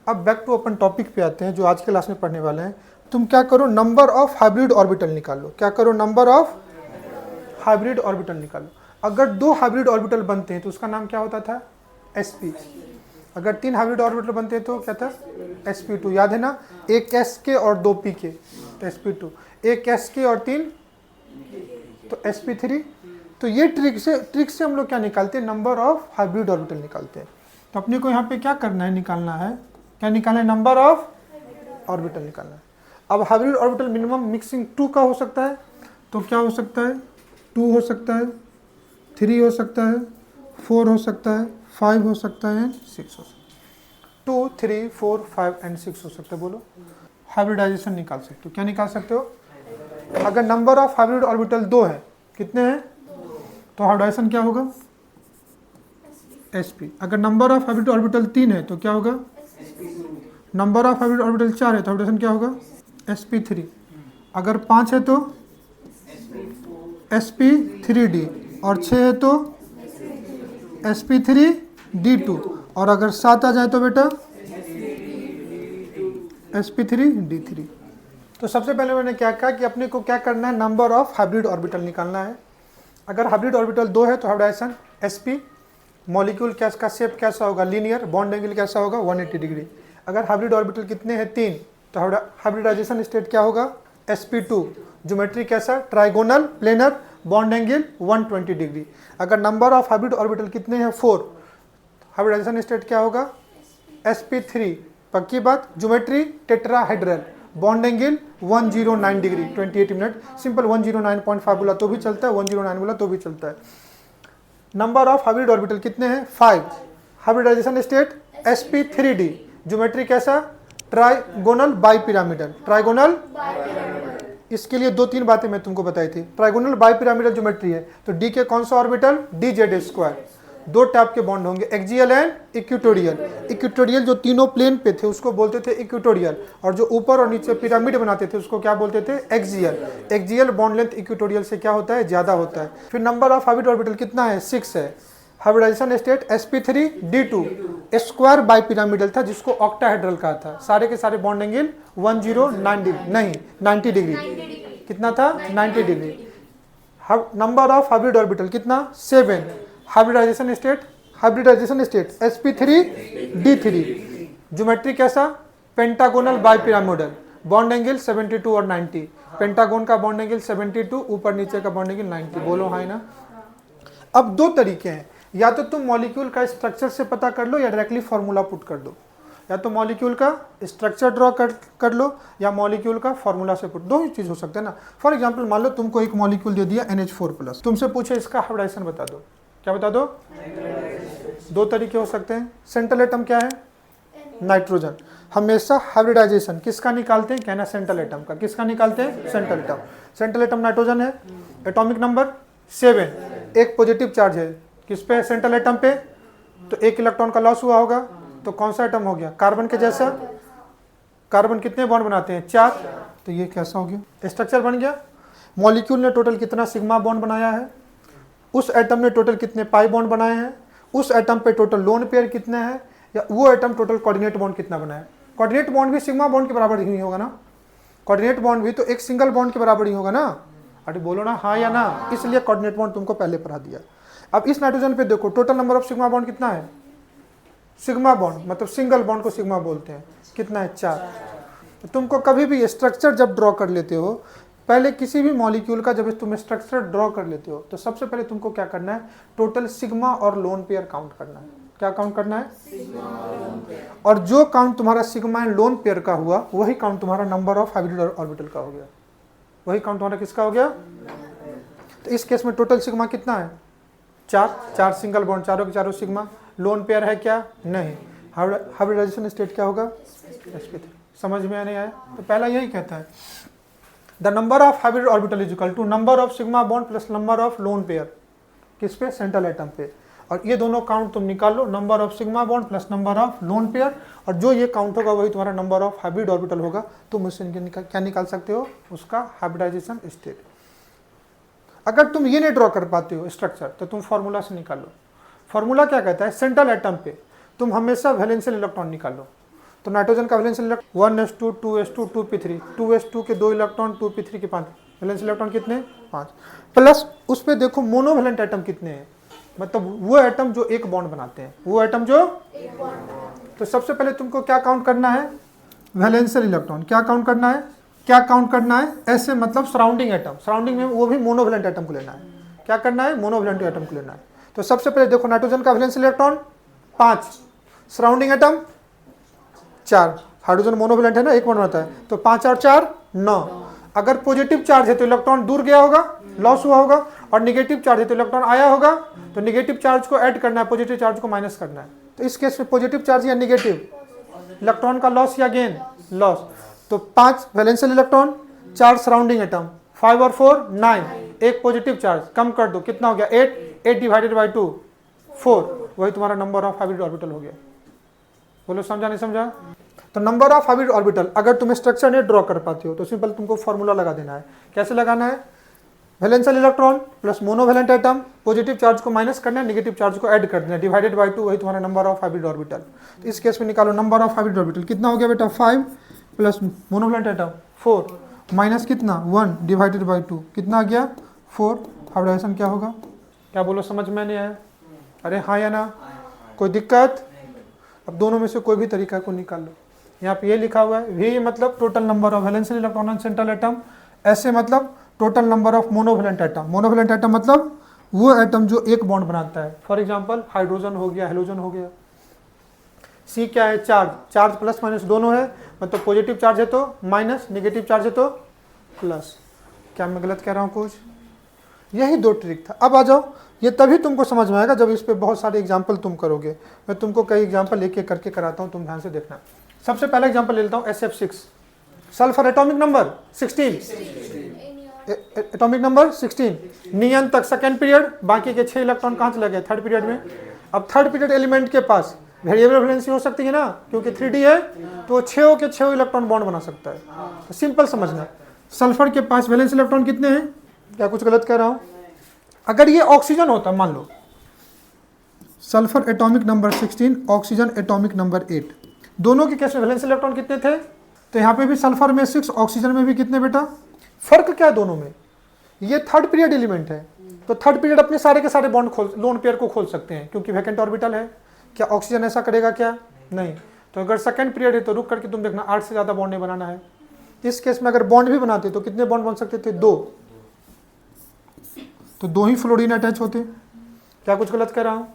अब बैक टू अपन टॉपिक पे आते हैं जो आज के क्लास में पढ़ने वाले हैं। तुम क्या करो, नंबर ऑफ हाइब्रिड ऑर्बिटल निकालो। क्या करो, नंबर ऑफ हाइब्रिड ऑर्बिटल निकालो। अगर 2 हाइब्रिड ऑर्बिटल बनते हैं तो उसका नाम क्या होता था, sp। अगर 3 हाइब्रिड ऑर्बिटल बनते हैं तो क्या था, sp2। याद है ना, एक s के और 2 p के तो sp2, एक s के और 3 तो sp3। तो ये ट्रिक से हम लोग क्या निकालते हैं, नंबर ऑफ हाइब्रिड ऑर्बिटल निकालते हैं। तो अपने को यहाँ पे क्या करना है, निकालना है, क्या निकालना है, नंबर ऑफ ऑर्बिटल निकालना है। अब हाइब्रिड ऑर्बिटल मिनिमम मिक्सिंग 2 का हो सकता है, तो क्या हो सकता है, 2 हो सकता है, 3 हो सकता है, 4 हो सकता है, 5 हो सकता है, 6 हो सकता है। 2, 3, 4, 5 एंड 6 हो सकता है। बोलो, हाइब्रिडाइजेशन निकाल सकते हो। क्या निकाल सकते हो, अगर नंबर ऑफ हाइब्रिड ऑर्बिटल 2 है, कितने हैं, तो हाइब्रिडाइजेशन क्या होगा, sp। अगर नंबर ऑफ हाइब्रिड ऑर्बिटल 3 है तो क्या होगा, नंबर ऑफ हाइब्रिड ऑर्बिटल 4 है तो हाइब्रिडेशन क्या होगा, sp3। अगर 5 है तो sp3d, और 6 है तो sp3d2, और अगर 7 आ जाए तो बेटा sp3d3। तो सबसे पहले मैंने क्या कहा कि अपने को क्या करना है, नंबर ऑफ हाइब्रिड ऑर्बिटल निकालना है। अगर हाइब्रिड ऑर्बिटल 2 है तो हाइब्रिडाइजेशन sp, मॉलिक्यूल का शेप कैसा होगा, लीनियर, बॉन्ड एंगल कैसा होगा, 180 डिग्री। अगर हाइब्रिड ऑर्बिटल कितने हैं, 3, तो हाइब्रिडाइजेशन स्टेट क्या होगा, sp2, ज्योमेट्री कैसा, trigonal, planar, bond angle 120 degree. अगर नंबर ऑफ हाइब्रिड ऑर्बिटल कितने हैं, 4, हाइब्रिडाइजेशन स्टेट क्या होगा, sp3, पक्की बात, geometry tetrahedral, bond angle 109 degree, 28 minute. Simple 109.5 बोला तो भी चलता है, 109 बोला तो भी चलता है। नंबर ऑफ हाइब्रिड ऑर्बिटल कितने हैं, 5, हाइब्रिडाइजेशन स्टेट sp3d, ज्योमेट्री कैसा, ट्राइगोनल बाइपिरामिडल, ट्राइगोनल। इसके लिए 2-3 बातें मैं तुमको बताई थी। ट्राइगोनल बाइपिरामिडल ज्योमेट्री है तो डी के कौन सा ऑर्बिटल, dz²। 2 टाइप के बॉन्ड होंगे, एक्सियल एंड इक्वेटोरियल। इक्वेटोरियल जो तीनों प्लेन पे थे उसको बोलते थे इक्वेटोरियल, और जो ऊपर और नीचे पिरामिड बनाते थे उसको क्या बोलते थे, axial. Axial bond length equatorial से क्या होता है, ज्यादा होता है। फिर नंबर ऑफ हाइब्रिड ऑर्बिटल कितना है, 6 है। Hybridisation state sp3d2, square bipyramidal था जिसको ऑक्टाहेड्रल कहा था। सारे के सारे बॉन्ड एंगल 109 डिग्री, नहीं 90 डिग्री, कितना था, 90 degree. Number of hybrid orbital कितना, 7। हाइब्रिडाइजेशन स्टेट sp3d3, ज्योमेट्री कैसा, पेंटागोनल बाइपिरामिडल, बॉन्ड एंगल 72 और 90। पेंटागोन का बॉन्ड एंगल 72, ऊपर नीचे का बॉन्ड एंगल 90। बोलो हाँ ना। अब 2 तरीके हैं, या तो तुम मॉलिक्यूल का स्ट्रक्चर से पता कर लो या डायरेक्टली फॉर्मूला पुट कर दो। या तो मॉलिक्यूल का स्ट्रक्चर ड्रॉ कर लो या मॉलिक्यूल का फॉर्मूला से पुट, 2 ही चीज हो सकते हैं ना। फॉर एग्जांपल मान लो तुमको एक मॉलिक्यूल दे दिया NH4+, तुमसे पूछे इसका हाइब्रिडाइजेशन बता दो, क्या बता दो। 2 तरीके हो सकते हैं। सेंट्रल एटम क्या है, नाइट्रोजन। हमेशा हाइब्रिडाइजेशन किसका निकालते हैं, कहना सेंट्रल एटम का। किसका निकालते हैं, central atom. Central atom nitrogen है, एटॉमिक नंबर 7, एक पॉजिटिव चार्ज है किस पे, सेंट्रल एटम पे, तो 1 इलेक्ट्रॉन का लॉस हुआ होगा, तो कौन सा एटम हो गया, कार्बन के जैसा। कार्बन कितने बॉन्ड बनाते हैं, 4, तो ये कैसा हो गया, स्ट्रक्चर बन गया। मॉलिक्यूल ने टोटल कितना सिग्मा बॉन्ड बनाया है, उस एटम ने टोटल कितने पाई बॉन्ड बनाए हैं, उस एटम पे टोटल लोन पेयर कितने हैं, या वो एटम टोटल कोऑर्डिनेट बॉन्ड कितना बनाया। कोऑर्डिनेट बॉन्ड भी सिग्मा बॉन्ड के बराबर ही नहीं होगा ना, कोऑर्डिनेट बॉन्ड भी तो एक सिंगल बॉन्ड के बराबर ही होगा ना। अरे बोलो ना हाँ या ना, इसलिए कोऑर्डिनेट बॉन्ड तुमको पहले पढ़ा दिया। अब इस नाइट्रोजन पे देखो total number of sigma bond कितना है, सिग्मा बॉन्ड मतलब सिंगल बॉन्ड को सिग्मा बोलते हैं, कितना है, 4। तो तुमको कभी भी स्ट्रक्चर जब ड्रॉ कर लेते हो, पहले किसी भी मॉलिक्यूल का जब तुम स्ट्रक्चर ड्रॉ कर लेते हो तो सबसे पहले तुमको क्या करना है, टोटल सिग्मा और लोन पेयर काउंट करना है। क्या काउंट करना है, और जो काउंट तुम्हारा सिग्मा एंड लोन पेयर का हुआ वही काउंट तुम्हारा नंबर ऑफ हाइब्रिड ऑर्बिटल का हो गया, वही काउंट तुम्हारा किसका हो गया। तो इस केस में टोटल सिग्मा कितना है, 4 सिंगल बॉन्ड, चारों के चारों सिग्मा। लोन पेयर है क्या, नहीं। हाइब्रिडाइजेशन स्टेट क्या होगा, sp3। समझ में नहीं आया, तो पहला यही कहता है the number of hybrid orbital is equal to number of sigma bond plus number of lone pair, किस पे, सेंट्रल एटम पे। और ये दोनों काउंट तुम निकाल लो, number of sigma bond plus number of lone pair, और जो ये काउंट होगा वही तुम्हारा नंबर ऑफ हाइब्रिड ऑर्बिटल होगा। तुम उससे क्या निकाल सकते हो, उसका हाइब्रिडाइजेशन स्टेट। अगर तुम ये नहीं ड्रॉ कर पाते हो स्ट्रक्चर तो तुम फार्मूला से निकाल लो। फार्मूला क्या कहता है, सेंट्रल एटम पे तुम हमेशा वैलेंशियल इलेक्ट्रॉन निकालो। तो नाइट्रोजन का valential electron 1s2 2s2 2p3, 2s2 के 2 इलेक्ट्रॉन, 2p3 के 5, वैलेंशियल इलेक्ट्रॉन कितने, 5, प्लस उस पर देखो मोनोवैलेंट एटम कितने हैं, मतलब वो एटम जो एक बॉन्ड बनाते हैं, वो एटम जो एक बॉन्ड। तो सबसे पहले तुमको क्या काउंट करना है, वैलेंशियल इलेक्ट्रॉन। क्या काउंट करना है, क्या काउंट करना है, ऐसे मतलब सराउंडिंग एटम, सराउंडिंग में वो भी मोनोवैलेंट एटम को लेना है। क्या करना है, मोनोवैलेंट एटम को लेना है। तो सबसे पहले देखो नाइट्रोजन का valential electron 5, surrounding atom 4, hydrogen monovalent है ना, एक बॉन्ड बनाता है, तो 5 और 4 9। अगर पॉजिटिव चार्ज है तो इलेक्ट्रॉन दूर गया होगा, लॉस हुआ होगा, और नेगेटिव चार्ज है तो इलेक्ट्रॉन आया होगा। तो नेगेटिव चार्ज को ऐड करना है, पॉजिटिव चार्ज को माइनस करना है। तो इस केस में पॉजिटिव चार्ज या नेगेटिव, इलेक्ट्रॉन का लॉस या गेन, लॉस। तो 5 वैलेंशियल इलेक्ट्रॉन, 4 सराउंडिंग एटम, 5 और 4 9, एक पॉजिटिव चार्ज, कम कर दो, कितना हो गया 8, 8 डिवाइडेड बाई 2 4, वही तुम्हारा नंबर ऑफ हाइब्रिड ऑर्बिटल हो गया। बोलो समझा नहीं समझा। तो नंबर ऑफ हाइब्रिड ऑर्बिटल अगर तुम स्ट्रक्चर नहीं ड्रॉ कर पाते हो तो सिंपल तुमको फॉर्मूला लगा देना है। कैसे लगाना है, valential electron plus monovalent atom, positive charge को माइनस करना है, नेगेटिव चार्ज को ऐड कर देना, डिवाइडेड बाई 2, वही तुम्हारा नंबर ऑफ हाइब्रिड ऑर्बिटल। तो इस केस में निकालो नंबर ऑफ हाइब्रिड ऑर्बिटल कितना हो गया बेटा, 5 प्लस मोनोवैलेंट एटम 4 माइनस कितना 1 डिवाइडेड बाई 2, कितना आ गया 4। हाइब्रिडाइजेशन क्या होगा, क्या बोलो, समझ में नहीं आया, अरे हाँ या ना, कोई दिक्कत। अब दोनों में से कोई भी तरीका को निकाल लो। यहाँ पे ये लिखा हुआ है वी मतलब total number of वैलेंशियल electron on central atom, ऐसे मतलब total number of monovalent atom. Monovalent atom मतलब वो एटम जो एक बॉन्ड बनाता है, फॉर एग्जांपल हाइड्रोजन हो गया, हेलोजन हो गया। सी क्या है, चार्ज, चार्ज प्लस माइनस दोनों है, मतलब पॉजिटिव चार्ज है तो माइनस, नेगेटिव चार्ज है तो प्लस। क्या मैं गलत कह रहा हूँ कुछ, यही दो ट्रिक था। अब आ जाओ, ये तभी तुमको समझ में आएगा जब इस पे बहुत सारे एग्जाम्पल तुम करोगे। मैं तुमको कई एग्जाम्पल एक एक करके कराता हूँ, तुम ध्यान से देखना। सबसे पहला एग्जाम्पल ले लेता हूँ SF6, sulphur atomic number 16, atomic number 16, नियन तक सेकेंड पीरियड, बाकी के 6 इलेक्ट्रॉन कहाँ चले गए, थर्ड पीरियड में। अब थर्ड पीरियड एलिमेंट के पास वेरिएबल वैलेंसी हो सकती है ना, क्योंकि 3D है तो 6 के 6 इलेक्ट्रॉन बॉन्ड बना सकता है। तो सिंपल समझना, सल्फर के पास वैलेंस इलेक्ट्रॉन कितने हैं, क्या कुछ गलत कह रहा हूँ। अगर ये ऑक्सीजन होता, मान लो sulphur atomic number 16, oxygen atomic number 8, दोनों के केस में वैलेंस इलेक्ट्रॉन कितने थे, तो यहाँ पे भी सल्फर में 6, ऑक्सीजन में भी कितने बेटा। फर्क क्या है दोनों में, ये थर्ड पीरियड एलिमेंट है तो थर्ड पीरियड अपने सारे के सारे बॉन्ड खोल, लोन पेयर को खोल सकते हैं क्योंकि वैकेंट ऑर्बिटल है। क्या ऑक्सीजन ऐसा करेगा, क्या नहीं। तो अगर सेकंड पीरियड है तो रुक करके तुम देखना 8 से ज़्यादा बॉन्ड नहीं बनाना है। इस केस में अगर बॉन्ड भी बनाते तो कितने बॉन्ड बन सकते थे, 2, तो 2 ही फ्लोरीन अटैच होते। क्या कुछ गलत कह रहा हूँ।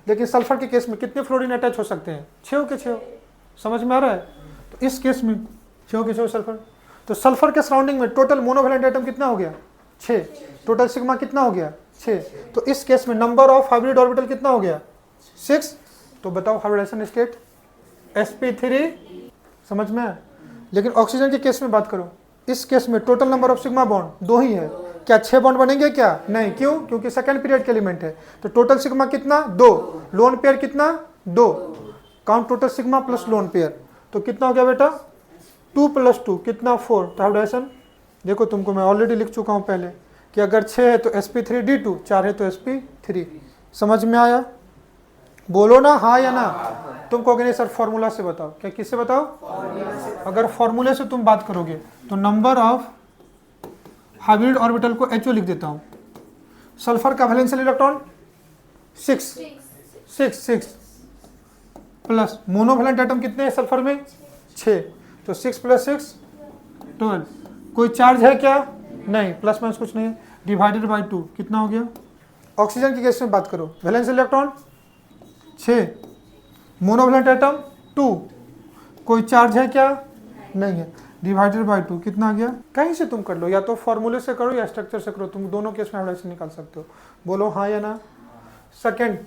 लेकिन सल्फर के केस में कितने फ्लोरीन अटैच हो सकते हैं, 6 के 6, समझ में आ रहा है। तो इस केस में 6 के 6 सल्फर, तो सल्फर के सराउंडिंग में टोटल मोनोवैलेंट एटम कितना हो गया, 6, टोटल सिग्मा कितना हो गया, 6। तो इस केस में नंबर ऑफ हाइब्रिड ऑर्बिटल कितना हो गया, 6। तो बताओ हाइब्रिडाइजेशन स्टेट sp3, समझ में। लेकिन ऑक्सीजन के केस में बात करो, इस केस में total number of sigma bond 2 ही है। क्या 6 बॉन्ड बनेंगे, क्या नहीं, क्यों, क्योंकि सेकंड पीरियड के एलिमेंट है। तो टोटल सिग्मा कितना, 2, लोन पेयर कितना, 2, count total sigma plus lone pair, तो कितना हो गया बेटा 2 + 2 कितना 4। तो हाइब्रिडाइजेशन देखो, तुमको मैं ऑलरेडी लिख चुका हूँ पहले कि अगर 6 है तो sp3d2, 4 है तो sp3। समझ में आया, बोलो ना हाँ या ना। तुम कहोगे नहीं सर फॉर्मूला से बताओ, क्या किससे बताओ, अगर फॉर्मूले से तुम बात करोगे तो नंबर ऑफ हाइब्रिड ऑर्बिटल को HO लिख देता हूँ। सल्फर का valential electron 6 plus monovalent atom कितने हैं सल्फर में, 6, तो 6 + 6 12। कोई चार्ज है क्या, नहीं, प्लस माइनस कुछ नहीं है, डिवाइडेड बाई 2 कितना हो गया। ऑक्सीजन की केस में बात करो, वैलेंशियल इलेक्ट्रॉन 6, मोनोवैलेंट एटम 2, कोई चार्ज है क्या, नहीं है, डिवाइडेड बाई 2 कितना आ गया। कहीं से तुम कर लो, या तो फॉर्मूले से करो या स्ट्रक्चर से करो, तुम दोनों केस में हाइब्रिडाइजेशन निकाल सकते हो। बोलो हाँ या ना। सेकंड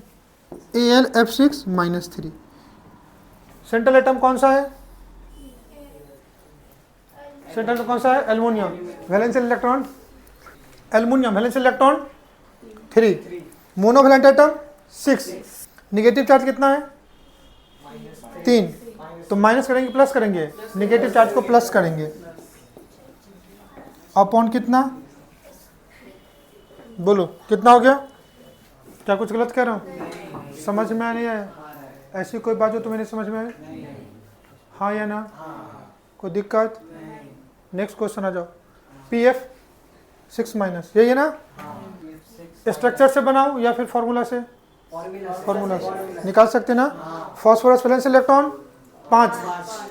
AlF6 - 3, सेंट्रल एटम कौन सा है, सेंट्रल कौन सा है? Aluminium. Valential electron, aluminium valential electron 3, monovalent atom 6, negative charge कितना है? 3, तो माइनस करेंगे प्लस करेंगे? नेगेटिव चार्ज को प्लस करेंगे। अपॉन कितना? बोलो कितना हो गया? क्या कुछ गलत कह रहा हूँ? समझ में आ नहीं आया? ऐसी कोई बात जो तुम्हें नहीं समझ में आए? हाँ या ना? कोई दिक्कत? नेक्स्ट क्वेश्चन आ जाओ। PF 6 माइनस, यही है ना? स्ट्रक्चर से बनाओ या फिर फॉर्मूला से? फॉर्मूला से निकाल सकते ना? Phosphorus valence electron 5,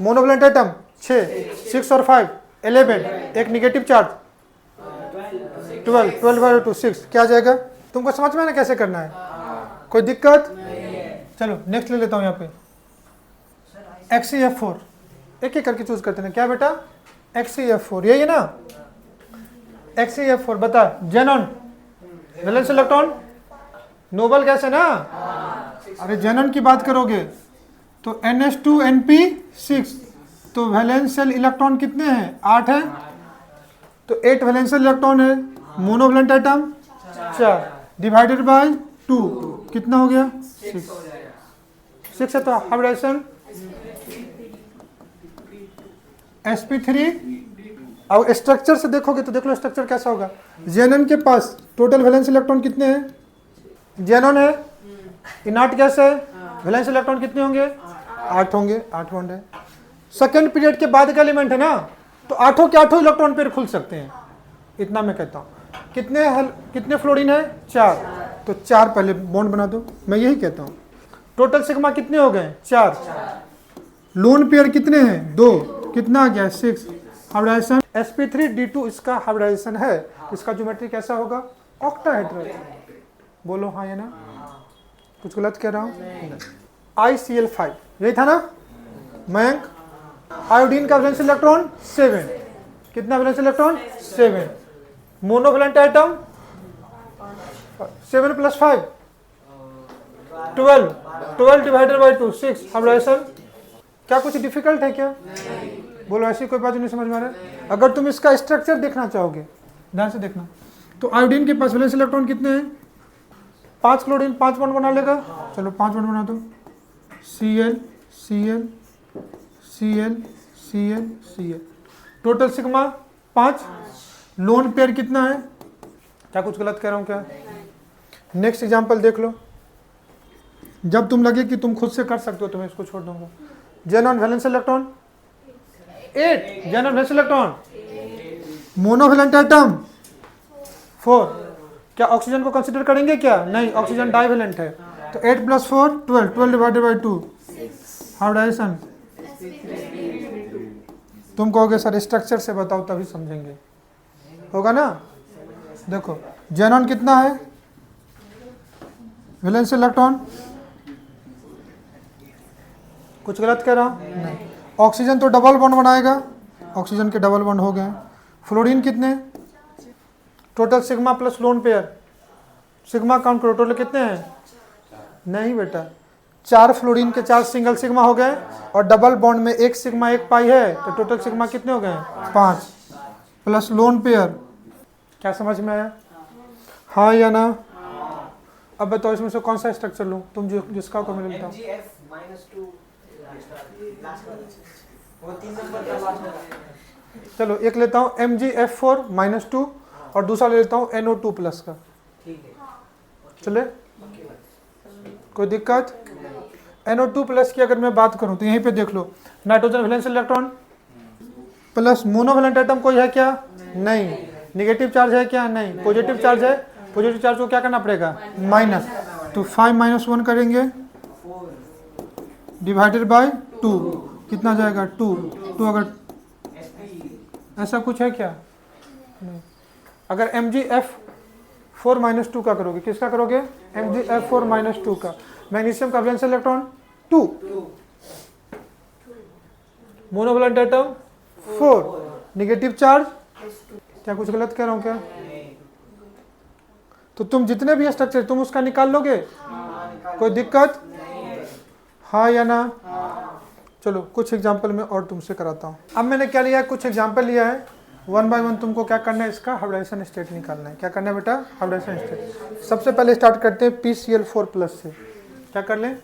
monovalent atom 6, 6 और 5 11, एक नेगेटिव चार्ज 12, 12/2 6, क्या आ जाएगा? तुमको समझ में आना कैसे करना है? कोई दिक्कत? चलो नेक्स्ट ले लेता हूँ यहाँ पे XeF4, एक एक करके चूज करते हैं। क्या बेटा? XeF4, यही है ना? XeF4 बता, xenon valence electron noble gas है ना? अरे जेनॉन की बात करोगे तो NH2NP6, तो वैलेंशियल इलेक्ट्रॉन कितने हैं? 8 है, तो 8 वैलेंशियल इलेक्ट्रॉन है। मोनोवैलेंट एटम 4 डिवाइडेड बाय 2 कितना हो गया? 6 है, तो हाइब्रिडेशन sp3। अब स्ट्रक्चर से देखोगे तो देख लो स्ट्रक्चर कैसा होगा। जेनन के पास टोटल वैलेंस इलेक्ट्रॉन कितने हैं? जेनन है, इनर्ट गैस है, वैलेंस इलेक्ट्रॉन कितने होंगे? 8 होंगे, 8 बॉन्ड है। सेकेंड पीरियड के बाद का एलिमेंट है ना, तो 8 के 8 इलेक्ट्रॉन पेयर खुल सकते हैं, इतना मैं कहता हूँ। कितने फ्लोरीन है? 4, तो 4 पहले बॉन्ड बना दो, मैं यही कहता हूँ। टोटल सिग्मा कितने हो गए? 4। लोन पेयर कितने हैं? 2, कितना आ गया? 6। हाइब्रिडाइजेशन sp3d2 इसका हाइब्रिडाइजेशन है। इसका ज्योमेट्री कैसा होगा? ऑक्टाहेड्रल। बोलो हाँ या ना? कुछ गलत कह रहा हूँ? ICl5 यही था ना? मयंक, आयोडीन का वैलेंस इलेक्ट्रॉन 7, कितना valence electron? 7। Monovalent atom 7 + 5 12, 12 divided by 2 6। Hybridization क्या कुछ डिफिकल्ट है क्या? बोलो ऐसी कोई बात नहीं समझ में आ रहा है? अगर तुम इसका स्ट्रक्चर देखना चाहोगे ध्यान से देखना, तो आयोडीन के पास वैलेंस इलेक्ट्रॉन कितने हैं? 5 क्लोरीन 5 बॉन्ड बना लेगा। चलो 5 बॉन्ड बना दो। Cl Cl Cl Cl Cl, total sigma 5। Lone pair कितना है? क्या कुछ गलत कह रहा हूँ क्या? नेक्स्ट एग्जांपल देख लो, जब तुम लगे कि तुम खुद से कर सकते हो तो मैं इसको छोड़ दूंगा। Xenon valence electron 8, xenon valence electron. Monovalent atom 4, क्या ऑक्सीजन को कंसीडर करेंगे क्या? नहीं, ऑक्सीजन डाइवैलेंट है, तो 8 + 4 12, 12 डिवाइडेड बाय 2। हाइब्रिडाइजेशन तुम कहोगे सर स्ट्रक्चर से बताओ तभी समझेंगे, होगा ना? देखो जेनॉन कितना है? वैलेंस इलेक्ट्रॉन, कुछ गलत कह रहा हूँ? नहीं। ऑक्सीजन तो डबल बॉन्ड बनाएगा, ऑक्सीजन के डबल बॉन्ड हो गए। फ्लोरीन कितने? Total sigma plus lone pair, sigma count करो, टोटल कितने हैं? नहीं बेटा, 4 फ्लोरीन के 4 सिंगल सिग्मा हो गए, और डबल बॉन्ड में 1 सिग्मा 1 पाई है, तो टोटल सिग्मा कितने हो गए? 5 प्लस लोन पेयर। क्या समझ में आया? हाँ या ना? अब बताओ इसमें से कौन सा स्ट्रक्चर लूँ? तुम जिसका को मैं लेता हूँ। चलो एक लेता हूँ MgF4-2 और दूसरा ले लेता हूँ NO2+ का। चले, कोई दिक्कत? NO2+ की अगर मैं बात करूँ तो यहीं पे देख लो, nitrogen valence electron plus monovalent atom कोई है क्या? नहीं। नेगेटिव चार्ज है क्या? नहीं। पॉजिटिव चार्ज है, पॉजिटिव चार्ज को क्या करना पड़ेगा? माइनस, तो 5 - 1 करेंगे डिवाइडेड बाय 2, कितना जाएगा? 2। अगर ऐसा कुछ है क्या? नहीं। अगर MgF4-2 का करोगे, किसका करोगे? MgF4-2 का। मैग्नीशियम का valence electron 2, monovalent atom 4, negative charge. क्या कुछ गलत कह रहा हूँ क्या? तो तुम जितने भी स्ट्रक्चर तुम उसका निकाल लोगे, कोई दिक्कत? हाँ या ना? चलो कुछ एग्जाम्पल मैं और तुमसे कराता हूँ। अब मैंने क्या लिया है, कुछ एग्जाम्पल लिया है, 1 बाय 1 तुमको क्या करना है, इसका हाइब्रिडाइजेशन स्टेट निकालना है। क्या करना है बेटा, हाइब्रिडाइजेशन स्टेट। सबसे पहले स्टार्ट करते हैं PCl4+ से। क्या कर लें,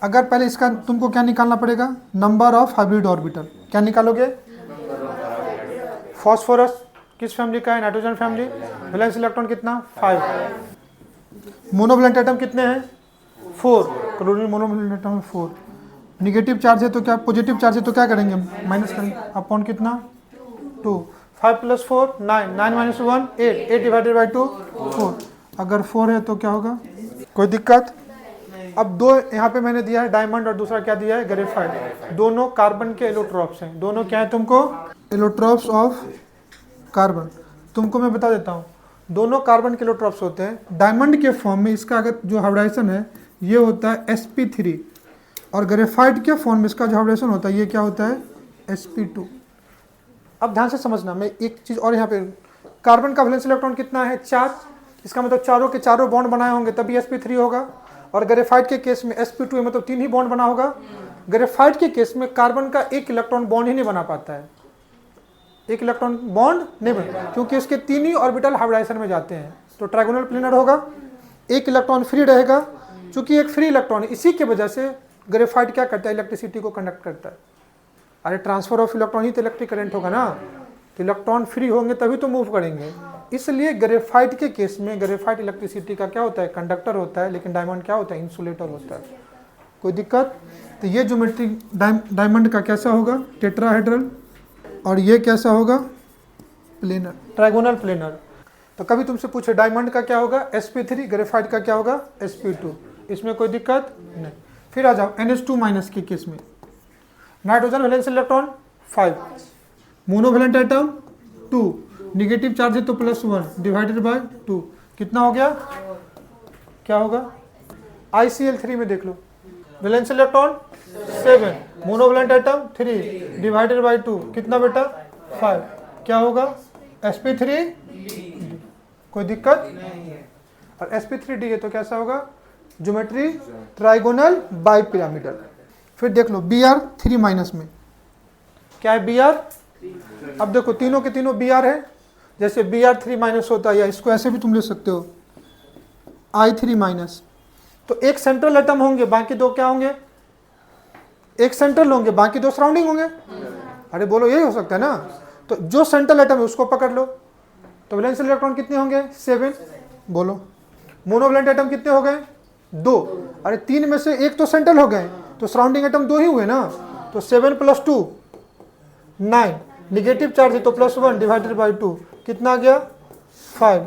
अगर पहले इसका तुमको क्या निकालना पड़ेगा, नंबर ऑफ हाइब्रिड ऑर्बिटल। क्या निकालोगे, फॉस्फोरस किस फैमिली का है, नाइट्रोजन फैमिली, वैलेंस इलेक्ट्रॉन कितना 5, मोनोवैलेंट एटम कितने हैं 4, क्लोरीन मोनोवैलेंट एटम है 4, निगेटिव चार्ज है तो क्या, पॉजिटिव चार्ज है तो क्या करेंगे, माइनस करेंगे, अपॉन कितना 2, 5 + 4 9, 9 - 1 8, 8 डिवाइडेड बाई 2 4, अगर 4 है तो क्या होगा, कोई दिक्कत। अब दो यहाँ पे मैंने दिया है डायमंड और दूसरा क्या दिया है ग्रेफाइट, दोनों कार्बन के एलोट्रॉप्स हैं, दोनों क्या है तुमको एलोट्रॉप्स ऑफ कार्बन। तुमको मैं बता देता हूँ, दोनों कार्बन के एलोट्रॉप्स होते हैं। डायमंड के फॉर्म में इसका अगर जो हाइब्रिडाइजेशन है ये होता है sp3, और ग्रेफाइट के फॉर्म में इसका जो हाइब्रिडाइजेशन होता है ये क्या होता है sp2। अब ध्यान से समझना, मैं एक चीज़ और यहाँ पे, कार्बन का वैलेंस इलेक्ट्रॉन कितना है 4, इसका मतलब चारों के चारों बॉन्ड बनाए होंगे तभी sp3 होगा, और ग्रेफाइट के केस में sp2 है, मतलब 3 ही बॉन्ड बना होगा। ग्रेफाइट के केस में कार्बन का एक इलेक्ट्रॉन बॉन्ड ही नहीं बना पाता है, एक इलेक्ट्रॉन बॉन्ड नहीं बना, क्योंकि इसके 3 ही ऑर्बिटल हाइब्रिडाइजेशन में जाते हैं, तो ट्रायगोनल प्लेनर होगा, एक इलेक्ट्रॉन फ्री रहेगा, क्योंकि एक फ्री इलेक्ट्रॉन है, इसी की वजह से ग्रेफाइट क्या करता है, इलेक्ट्रिसिटी को कंडक्ट करता है। अरे ट्रांसफर ऑफ इलेक्ट्रॉन ही तो इलेक्ट्रिक करंट होगा ना, तो इलेक्ट्रॉन फ्री होंगे तभी तो मूव करेंगे, इसलिए ग्रेफाइट के केस में ग्रेफाइट इलेक्ट्रिसिटी का क्या होता है, कंडक्टर होता है, लेकिन डायमंड क्या होता है, इंसुलेटर होता है। कोई दिक्कत। तो ये ज्योमेट्री डायमंड का कैसा होगा, टेट्राहेड्रल, और ये कैसा होगा प्लेनर, ट्रायगोनल प्लेनर। तो कभी तुमसे पूछे डायमंड का क्या होगा sp3, ग्रेफाइट का क्या होगा sp2, इसमें कोई दिक्कत नहीं। फिर आ जाओ NH2- के केस में, nitrogen valence electron 5, monovalent atom 2, negative charge है तो +1 डिवाइडेड बाय 2, कितना हो गया, क्या होगा ICl3 में देख लो, valence electron 7, monovalent atom 3 divided by 2, कितना बेटा 5, क्या होगा sp3, कोई दिक्कत। और sp3d है तो कैसा होगा, ज्योमेट्री ट्राइगोनल बाइपिरामिडल। फिर देख लो Br3- में क्या है Br, अब देखो तीनों के तीनों Br है, जैसे Br3- होता है, या इसको ऐसे भी तुम ले सकते हो I3-, तो एक सेंट्रल एटम होंगे, बाकी दो क्या होंगे, एक सेंट्रल होंगे, बाकी दो सराउंडिंग होंगे। अरे बोलो यही हो सकता है ना, तो जो सेंट्रल एटम है उसको पकड़ लो, तो वैलेंस इलेक्ट्रॉन कितने होंगे 7, बोलो मोनोवैलेंट एटम कितने हो गए 2, अरे 3 में से एक तो सेंट्रल हो गए, तो सराउंडिंग एटम 2 ही हुए ना, तो 7 + 2 9, निगेटिव चार्ज है तो +1 डिवाइडेड बाई 2, कितना आ गया 5,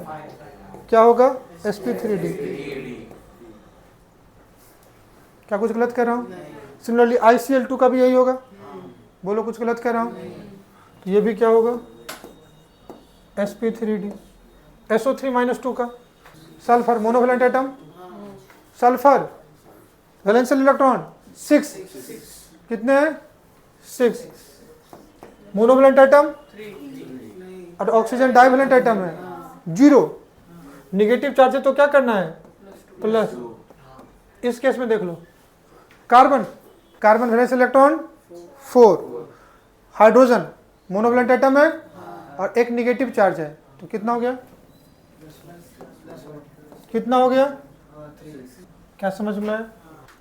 क्या होगा sp3d। क्या कुछ गलत कह रहा हूँ। सिमिलरली ICl2 का भी यही होगा, बोलो कुछ गलत कह रहा हूँ, तो ये भी क्या होगा sp3d। SO3- का sulphur, monovalent atom, sulphur वैलेंशियल electron 6, कितने हैं 6, मोनोवैलेंट एटम, और ऑक्सीजन डाइवैलेंट एटम है 0, निगेटिव चार्ज है तो क्या करना है प्लस। इस केस में देख low carbon, carbon valence electron 4, hydrogen monovalent atom है और एक निगेटिव चार्ज है, तो कितना हो गया, कितना हो गया, क्या समझ में आया।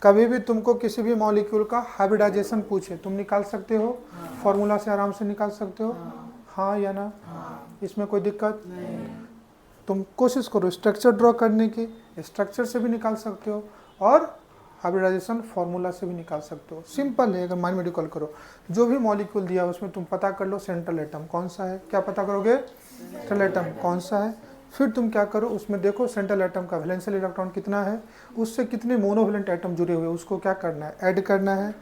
कभी भी तुमको किसी भी मॉलिक्यूल का हाइब्रिडाइजेशन पूछे तुम निकाल सकते हो, फॉर्मूला से आराम से निकाल सकते हो, हाँ या ना, इसमें कोई दिक्कत नहीं। तुम कोशिश करो स्ट्रक्चर ड्रॉ करने की, स्ट्रक्चर से भी निकाल सकते हो और हाइब्रिडाइजेशन फार्मूला से भी निकाल सकते हो, सिंपल है। अगर माइंड में रिकॉल करो, जो भी मॉलिक्यूल दिया है उसमें तुम पता कर लो सेंट्रल एटम कौन सा है, क्या पता करोगे सेंट्रल एटम कौन सा है, फिर तुम क्या करो उसमें देखो सेंट्रल एटम का वैलेंशियल इलेक्ट्रॉन कितना है, उससे कितने मोनोवैलेंट एटम जुड़े हुए उसको क्या करना है ऐड करना है,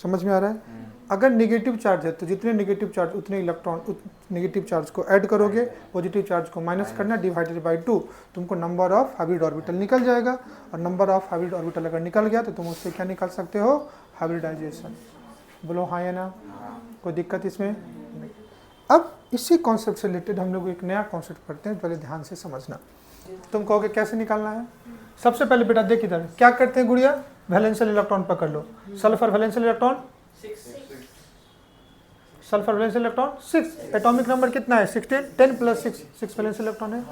समझ में आ रहा है। अगर नेगेटिव चार्ज है तो जितने नेगेटिव चार्ज उतने इलेक्ट्रॉन नेगेटिव चार्ज को ऐड करोगे, पॉजिटिव चार्ज को माइनस करना डिवाइडेड बाई 2, तुमको नंबर ऑफ हाइब्रिड ऑर्बिटल निकल जाएगा, और नंबर ऑफ हाइब्रिड ऑर्बिटल अगर निकल गया तो तुम उससे क्या निकाल सकते हो हाइब्रिडाइजेशन। बोलो हाँ या ना, कोई दिक्कत इसमें नहीं। अब इसी कॉन्सेप्ट से रिलेटेड हम लोग एक नया कॉन्सेप्ट पढ़ते हैं, पहले ध्यान से समझना। तुम कहोगे कैसे निकालना है, सबसे पहले बेटा देख इधर क्या करते हैं गुड़िया, वैलेंशियल इलेक्ट्रॉन पकड़ लो, sulphur वैलेंशियल electron, sulphur वैलेंशियल electron 6, atomic number कितना है 16, 10 प्लस 6, 6 वैलेंशियल इलेक्ट्रॉन है।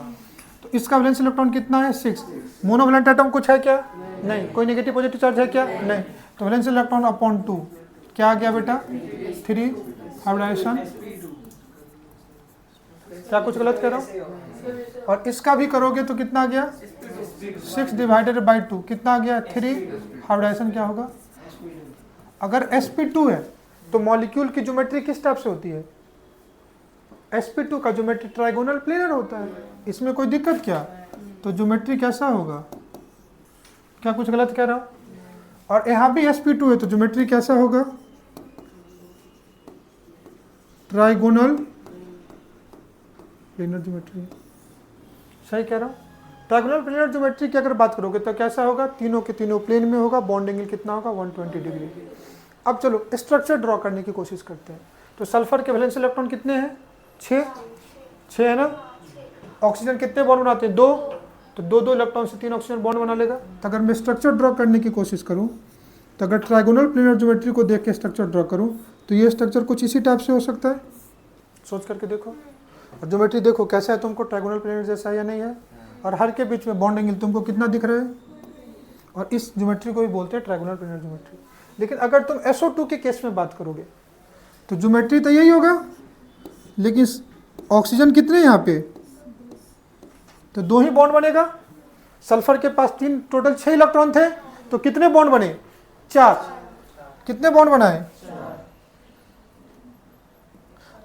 तो इसका वैलेंशियल इलेक्ट्रॉन कितना है 6। मोनोवैलेंट एटम कुछ है क्या? नहीं। कोई नेगेटिव पॉजिटिव चार्ज है क्या? नहीं। तो वैलेंशियल इलेक्ट्रॉन अपॉन 2 क्या आ गया बेटा 3 हाइब्रिडाइजेशन। क्या कुछ गलत कर रहा हूँ? और इसका भी करोगे तो कितना आ गया 6 डिवाइडेड बाई 2 कितना आ गया 3, हाइब्रिडाइजेशन क्या होगा? अगर sp2 है तो मॉलिक्यूल की ज्योमेट्री किस टाइप से होती है? sp2 का ज्योमेट्री ट्राइगोनल प्लेनर होता है, इसमें कोई दिक्कत क्या? तो ज्योमेट्री कैसा होगा? क्या कुछ गलत कह रहा हूं? और यहां भी sp2 है तो ज्योमेट्री कैसा होगा? Trigonal planar geometry. सही कह रहा हूं? ट्राइगोनल प्लेनर ज्योमेट्री की अगर बात करोगे तो कैसा होगा? तीनों के तीनों प्लेन में होगा, बॉन्ड एंगल कितना होगा 120 डिग्री। अब चलो स्ट्रक्चर ड्रॉ करने की कोशिश करते हैं। तो सल्फर के वैलेंशियल इलेक्ट्रॉन कितने हैं? 6 है ना। ऑक्सीजन कितने बॉन्ड बनाते हैं? 2। तो 2 इलेक्ट्रॉन से 3 ऑक्सीजन बॉन्ड बना लेगा। तो अगर मैं स्ट्रक्चर ड्रॉ करने की कोशिश करूं तो अगर ट्राइगोनल प्लेनर ज्योमेट्री को देख के स्ट्रक्चर ड्रॉ करूं तो ये स्ट्रक्चर कुछ इसी टाइप से हो सकता है। सोच करके देखो और ज्योमेट्री देखो कैसा है तुमको, ट्राइगोनल प्लेनर जैसा है या नहीं है। और हर के बीच में बॉन्ड एंगल तुमको कितना दिख रहा है? और इस ज्योमेट्री को भी बोलते हैं ट्राइगोनल प्लेनर ज्योमेट्री। लेकिन अगर तुम SO2 के केस में बात करोगे तो ज्योमेट्री तो यही होगा, लेकिन ऑक्सीजन कितने यहाँ पे? तो 2 ही बॉन्ड बनेगा। सल्फर के पास 3 टोटल 6 इलेक्ट्रॉन थे तो कितने बॉन्ड बने? 4। कितने बॉन्ड बनाए?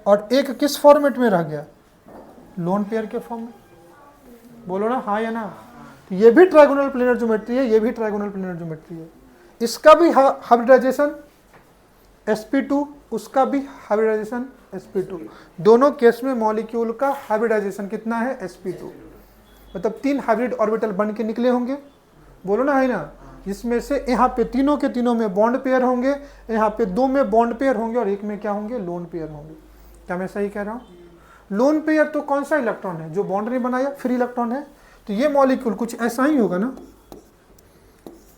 और एक किस फॉर्मेट में रह गया? लोन पेयर के फॉर्म में। बोलो ना हाँ या ना। तो ये भी ट्राइगोनल प्लेनर ज्योमेट्री है, ये भी ट्राइगोनल प्लेनर ज्योमेट्री है। इसका भी हाइब्रिडाइजेशन sp2, उसका भी हाइब्रिडाइजेशन sp2। दोनों केस में मॉलिक्यूल का हाइब्रिडाइजेशन कितना है? sp2। मतलब 3 हाइब्रिड ऑर्बिटल बन के निकले होंगे। बोलो ना है ना। जिसमें से यहाँ पे तीनों के तीनों में बॉन्ड पेयर होंगे, यहाँ पे 2 में बॉन्ड पेयर होंगे और एक में क्या होंगे? लोन पेयर होंगे। क्या मैं सही कह रहा हूँ? लोन पेयर तो कौन सा इलेक्ट्रॉन है? जो बॉन्ड नहीं बनाया, फ्री इलेक्ट्रॉन है। तो ये मॉलिक्यूल कुछ ऐसा ही होगा ना,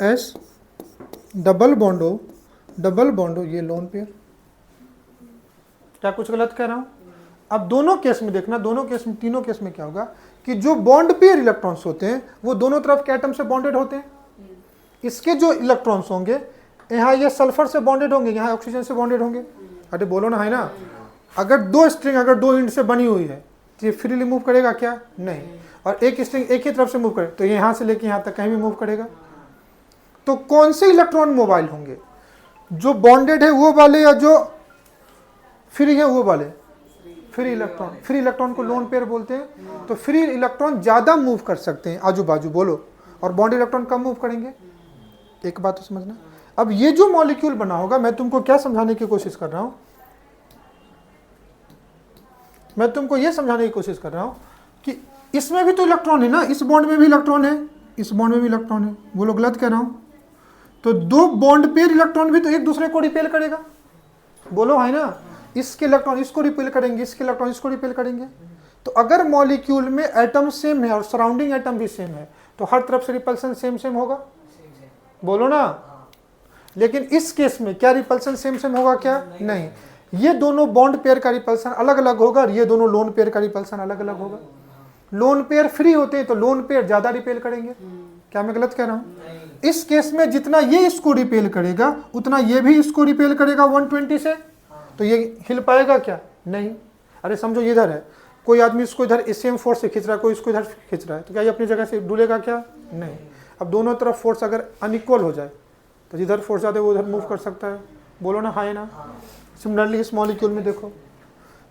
S डबल बॉन्डो ये लोन पेयर। क्या कुछ गलत कह रहा हूं? अब दोनों केस में देखना, दोनों केस में, तीनों केस में क्या होगा कि जो बॉन्ड पेयर इलेक्ट्रॉन्स होते हैं वो दोनों तरफ के एटम से बॉन्डेड होते हैं। इसके जो इलेक्ट्रॉन्स होंगे यहाँ ये सल्फर से बॉन्डेड होंगे, यहाँ ऑक्सीजन से बॉन्डेड होंगे। अरे बोलो ना है ना। अगर 2 स्ट्रिंग अगर 2 एंड से बनी हुई है तो ये फ्रीली मूव करेगा क्या? नहीं। और एक स्ट्रिंग एक ही तरफ से मूव करे तो यहाँ से लेके यहाँ तक कहीं भी मूव करेगा। तो कौन से इलेक्ट्रॉन मोबाइल होंगे? जो बॉन्डेड है वो वाले या जो फ्री है वो वाले? Free electron. फ्री इलेक्ट्रॉन को लोन पेयर बोलते हैं। तो फ्री इलेक्ट्रॉन ज्यादा मूव कर सकते हैं आजू बाजू, बोलो, और बॉन्ड इलेक्ट्रॉन कम मूव करेंगे। एक बात तो समझना। अब ये जो मॉलिक्यूल बना होगा, मैं तुमको क्या समझाने की कोशिश कर रहा हूं? मैं तुमको ये समझाने की कोशिश कर रहा हूं कि इसमें भी तो इलेक्ट्रॉन है ना, इस बॉन्ड में भी इलेक्ट्रॉन है, इस बॉन्ड में भी इलेक्ट्रॉन है। बोलो गलत कह रहा हूं? तो 2 बॉन्ड पेयर इलेक्ट्रॉन भी तो एक दूसरे को रिपेल करेगा। बोलो है ना। इसके इलेक्ट्रॉन इसको रिपेल करेंगे, इसके इलेक्ट्रॉन इसको रिपेल करेंगे। तो अगर मॉलिक्यूल में एटम सेम है और सराउंडिंग एटम भी सेम है तो हर तरफ से रिपल्सन सेम सेम होगा। बोलो ना। लेकिन इस केस में क्या रिपल्सन सेम सेम होगा क्या? नहीं। ये दोनों बॉन्ड पेयर का रिपल्सन अलग अलग होगा और ये दोनों लोन पेयर का रिपल्सन अलग अलग होगा। लोन पेयर फ्री होते हैं तो लोन पेयर ज्यादा रिपेल करेंगे। क्या मैं गलत कह रहा हूं? इस केस में जितना ये इसको रिपेल करेगा उतना ये भी इसको रिपेल करेगा 120 से। तो ये हिल पाएगा क्या? नहीं। अरे समझो ये इधर है, कोई आदमी इसको इधर सेम फोर्स से खींच रहा है, कोई इसको इधर खींच रहा है, तो क्या ये अपनी जगह से डुलेगा क्या? नहीं। अब दोनों तरफ फोर्स अगर अनइक्वल हो जाए तो जिधर फोर्स ज़्यादा है वो उधर मूव कर सकता है। बोलो ना हाँ ना। सिमिलरली इस मॉलिक्यूल में देखो,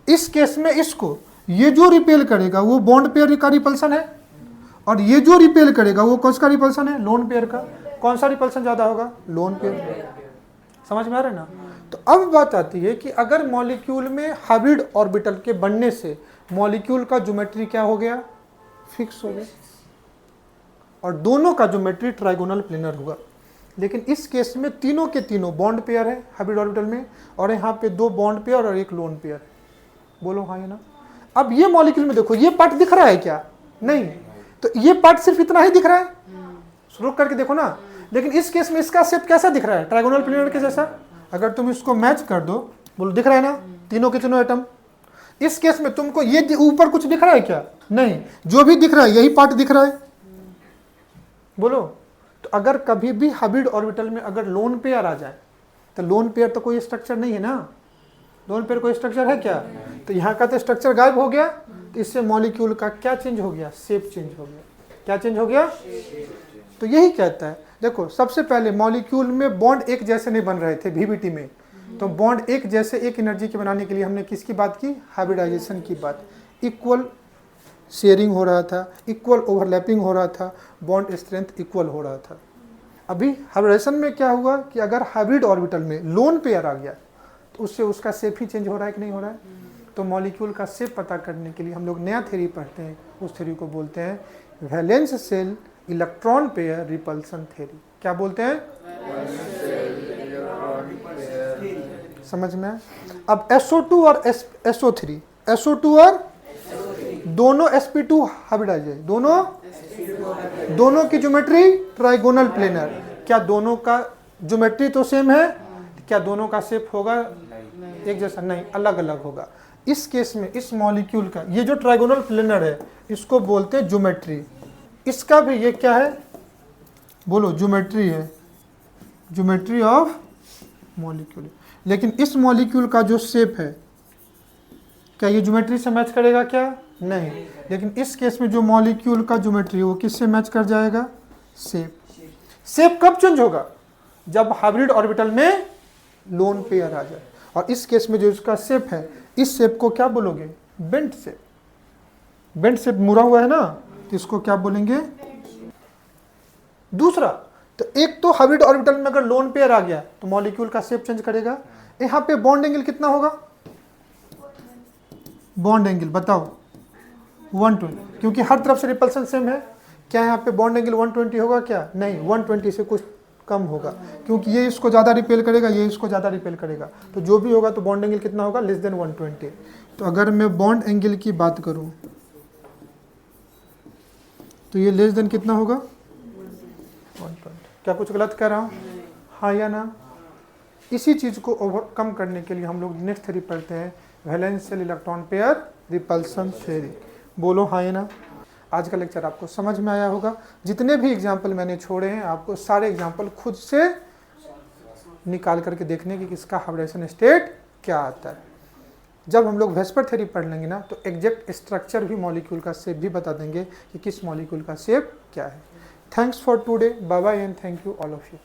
इस केस में इसको ये जो रिपेल करेगा वो बॉन्ड पेयर का रिपल्सन है और ये जो रिपेल करेगा वो कौन सा रिपल्सन है? लोन पेयर का। कौन सा रिपल्सन ज्यादा होगा? Lone pair. समझ में आ रहा है ना? तो अब बात आती है कि अगर मॉलिक्यूल में हाइब्रिड ऑर्बिटल के बनने से मॉलिक्यूल का ज्योमेट्री क्या हो गया? फिक्स हो गया और दोनों का ज्योमेट्री ट्राइगोनल प्लेनर होगा। लेकिन इस केस में तीनों के तीनों बॉन्ड पेयर है हाइब्रिड ऑर्बिटल में और यहाँ पे 2 बॉन्ड पेयर और एक लोन पेयर। बोलो हाँ या ना। अब ये मॉलिक्यूल में देखो, ये पार्ट दिख रहा है क्या? नहीं। तो ये पार्ट सिर्फ इतना ही दिख रहा है। रुक करके देखो ना, लेकिन इस केस में इसका शेप कैसा दिख रहा है, ट्राइगोनल प्लेनर के जैसा। अगर तुम इसको मैच कर दो, बोलो दिख रहा है ना तीनों के तीनों एटम। इस केस में तुमको ये ऊपर कुछ दिख रहा है क्या, नहीं, जो भी दिख रहा है यही पार्ट दिख रहा है। बोलो, तो अगर कभी भी हाइब्रिड ऑर्बिटल में अगर लोन पेयर आ जाए, तो लोन पेयर तो कोई स्ट्रक्चर नहीं है ना, लोन पेयर कोई स्ट्रक्चर है क्या, तो यहाँ का तो स्ट्रक्चर गायब हो गया, तो इससे मॉलिक्यूल का क्या चेंज हो गया, शेप चेंज हो गया। क्या चेंज हो गया, तो यही कहता है। देखो सबसे पहले मॉलिक्यूल में बॉन्ड एक जैसे नहीं बन रहे थे VBT में, तो बॉन्ड एक जैसे एक एनर्जी के बनाने के लिए हमने किसकी बात की, हाइब्रिडाइजेशन की बात। इक्वल शेयरिंग हो रहा था, इक्वल ओवरलैपिंग हो रहा था, बॉन्ड स्ट्रेंथ इक्वल हो रहा था। अभी हाइब्रिडाइजेशन में क्या हुआ कि अगर हाइब्रिड ऑर्बिटल में लोन पेयर आ गया तो उससे उसका शेप ही चेंज हो रहा है कि नहीं हो रहा है। तो मॉलिक्यूल का शेप पता करने के लिए हम लोग नया थ्योरी पढ़ते हैं, उस थ्योरी को बोलते हैं valence shell electron pair repulsion theory. क्या बोलते हैं, समझ में। अब SO2 और SO3, SO2 और दोनों sp2 हाइब्रिडाइज है, दोनों की ज्योमेट्री ट्राइगोनल प्लेनर। क्या दोनों का ज्योमेट्री तो सेम है, क्या दोनों का शेप होगा एक जैसा, नहीं, अलग अलग होगा। इस केस में इस मॉलिक्यूल का ये जो ट्राइगोनल प्लेनर है इसको बोलते हैं ज्योमेट्री। इसका भी ये क्या है, बोलो ज्योमेट्री है, ज्योमेट्री ऑफ मॉलिक्यूल। लेकिन इस मॉलिक्यूल का जो शेप है क्या ये ज्योमेट्री से मैच करेगा क्या, नहीं। लेकिन इस केस में जो मॉलिक्यूल का ज्योमेट्री है वो किससे मैच कर जाएगा, शेप। शेप कब चेंज होगा, जब हाइब्रिड ऑर्बिटल में लोन पेयर आ जाए। और इस केस में जो इसका शेप है, इस शेप को क्या बोलोगे, बेंट शेप। बेंट शेप मुड़ा हुआ है ना, तो इसको क्या बोलेंगे। दूसरा, तो एक तो हाइब्रिड ऑर्बिटल में अगर लोन पेयर आ गया तो मॉलिक्यूल का शेप चेंज करेगा। यहाँ पे बॉन्ड एंगल कितना होगा, बॉन्ड एंगल बताओ 120, क्योंकि हर तरफ से रिपल्सन सेम है। क्या यहाँ पे बॉन्ड एंगल 120 होगा क्या, नहीं, 120 से कुछ कम होगा, क्योंकि ये इसको ज़्यादा रिपेल करेगा, ये इसको ज़्यादा रिपेल करेगा, तो जो भी होगा तो बॉन्ड एंगल कितना होगा, लेस देन 120। तो अगर मैं बॉन्ड एंगल की बात करूं तो ये लेस देन कितना होगा, 120। क्या कुछ गलत कह रहा हूँ, हाँ या ना। इसी चीज़ को ओवरकम करने के लिए हम लोग नेक्स्ट थ्योरी पढ़ते हैं, valence shell electron pair repulsion theory. बोलो हाँ या ना। आज का लेक्चर आपको समझ में आया होगा। जितने भी एग्जाम्पल मैंने छोड़े हैं आपको सारे एग्जाम्पल खुद से निकाल करके देखने की किसका हाइब्रिडाइजेशन स्टेट क्या आता है। जब हम लोग वेस्पर थ्योरी पढ़ लेंगे ना तो एग्जैक्ट स्ट्रक्चर भी मॉलिक्यूल का शेप भी बता देंगे कि किस मॉलिक्यूल का शेप क्या है। Thanks for today, bye bye and thank you all of you.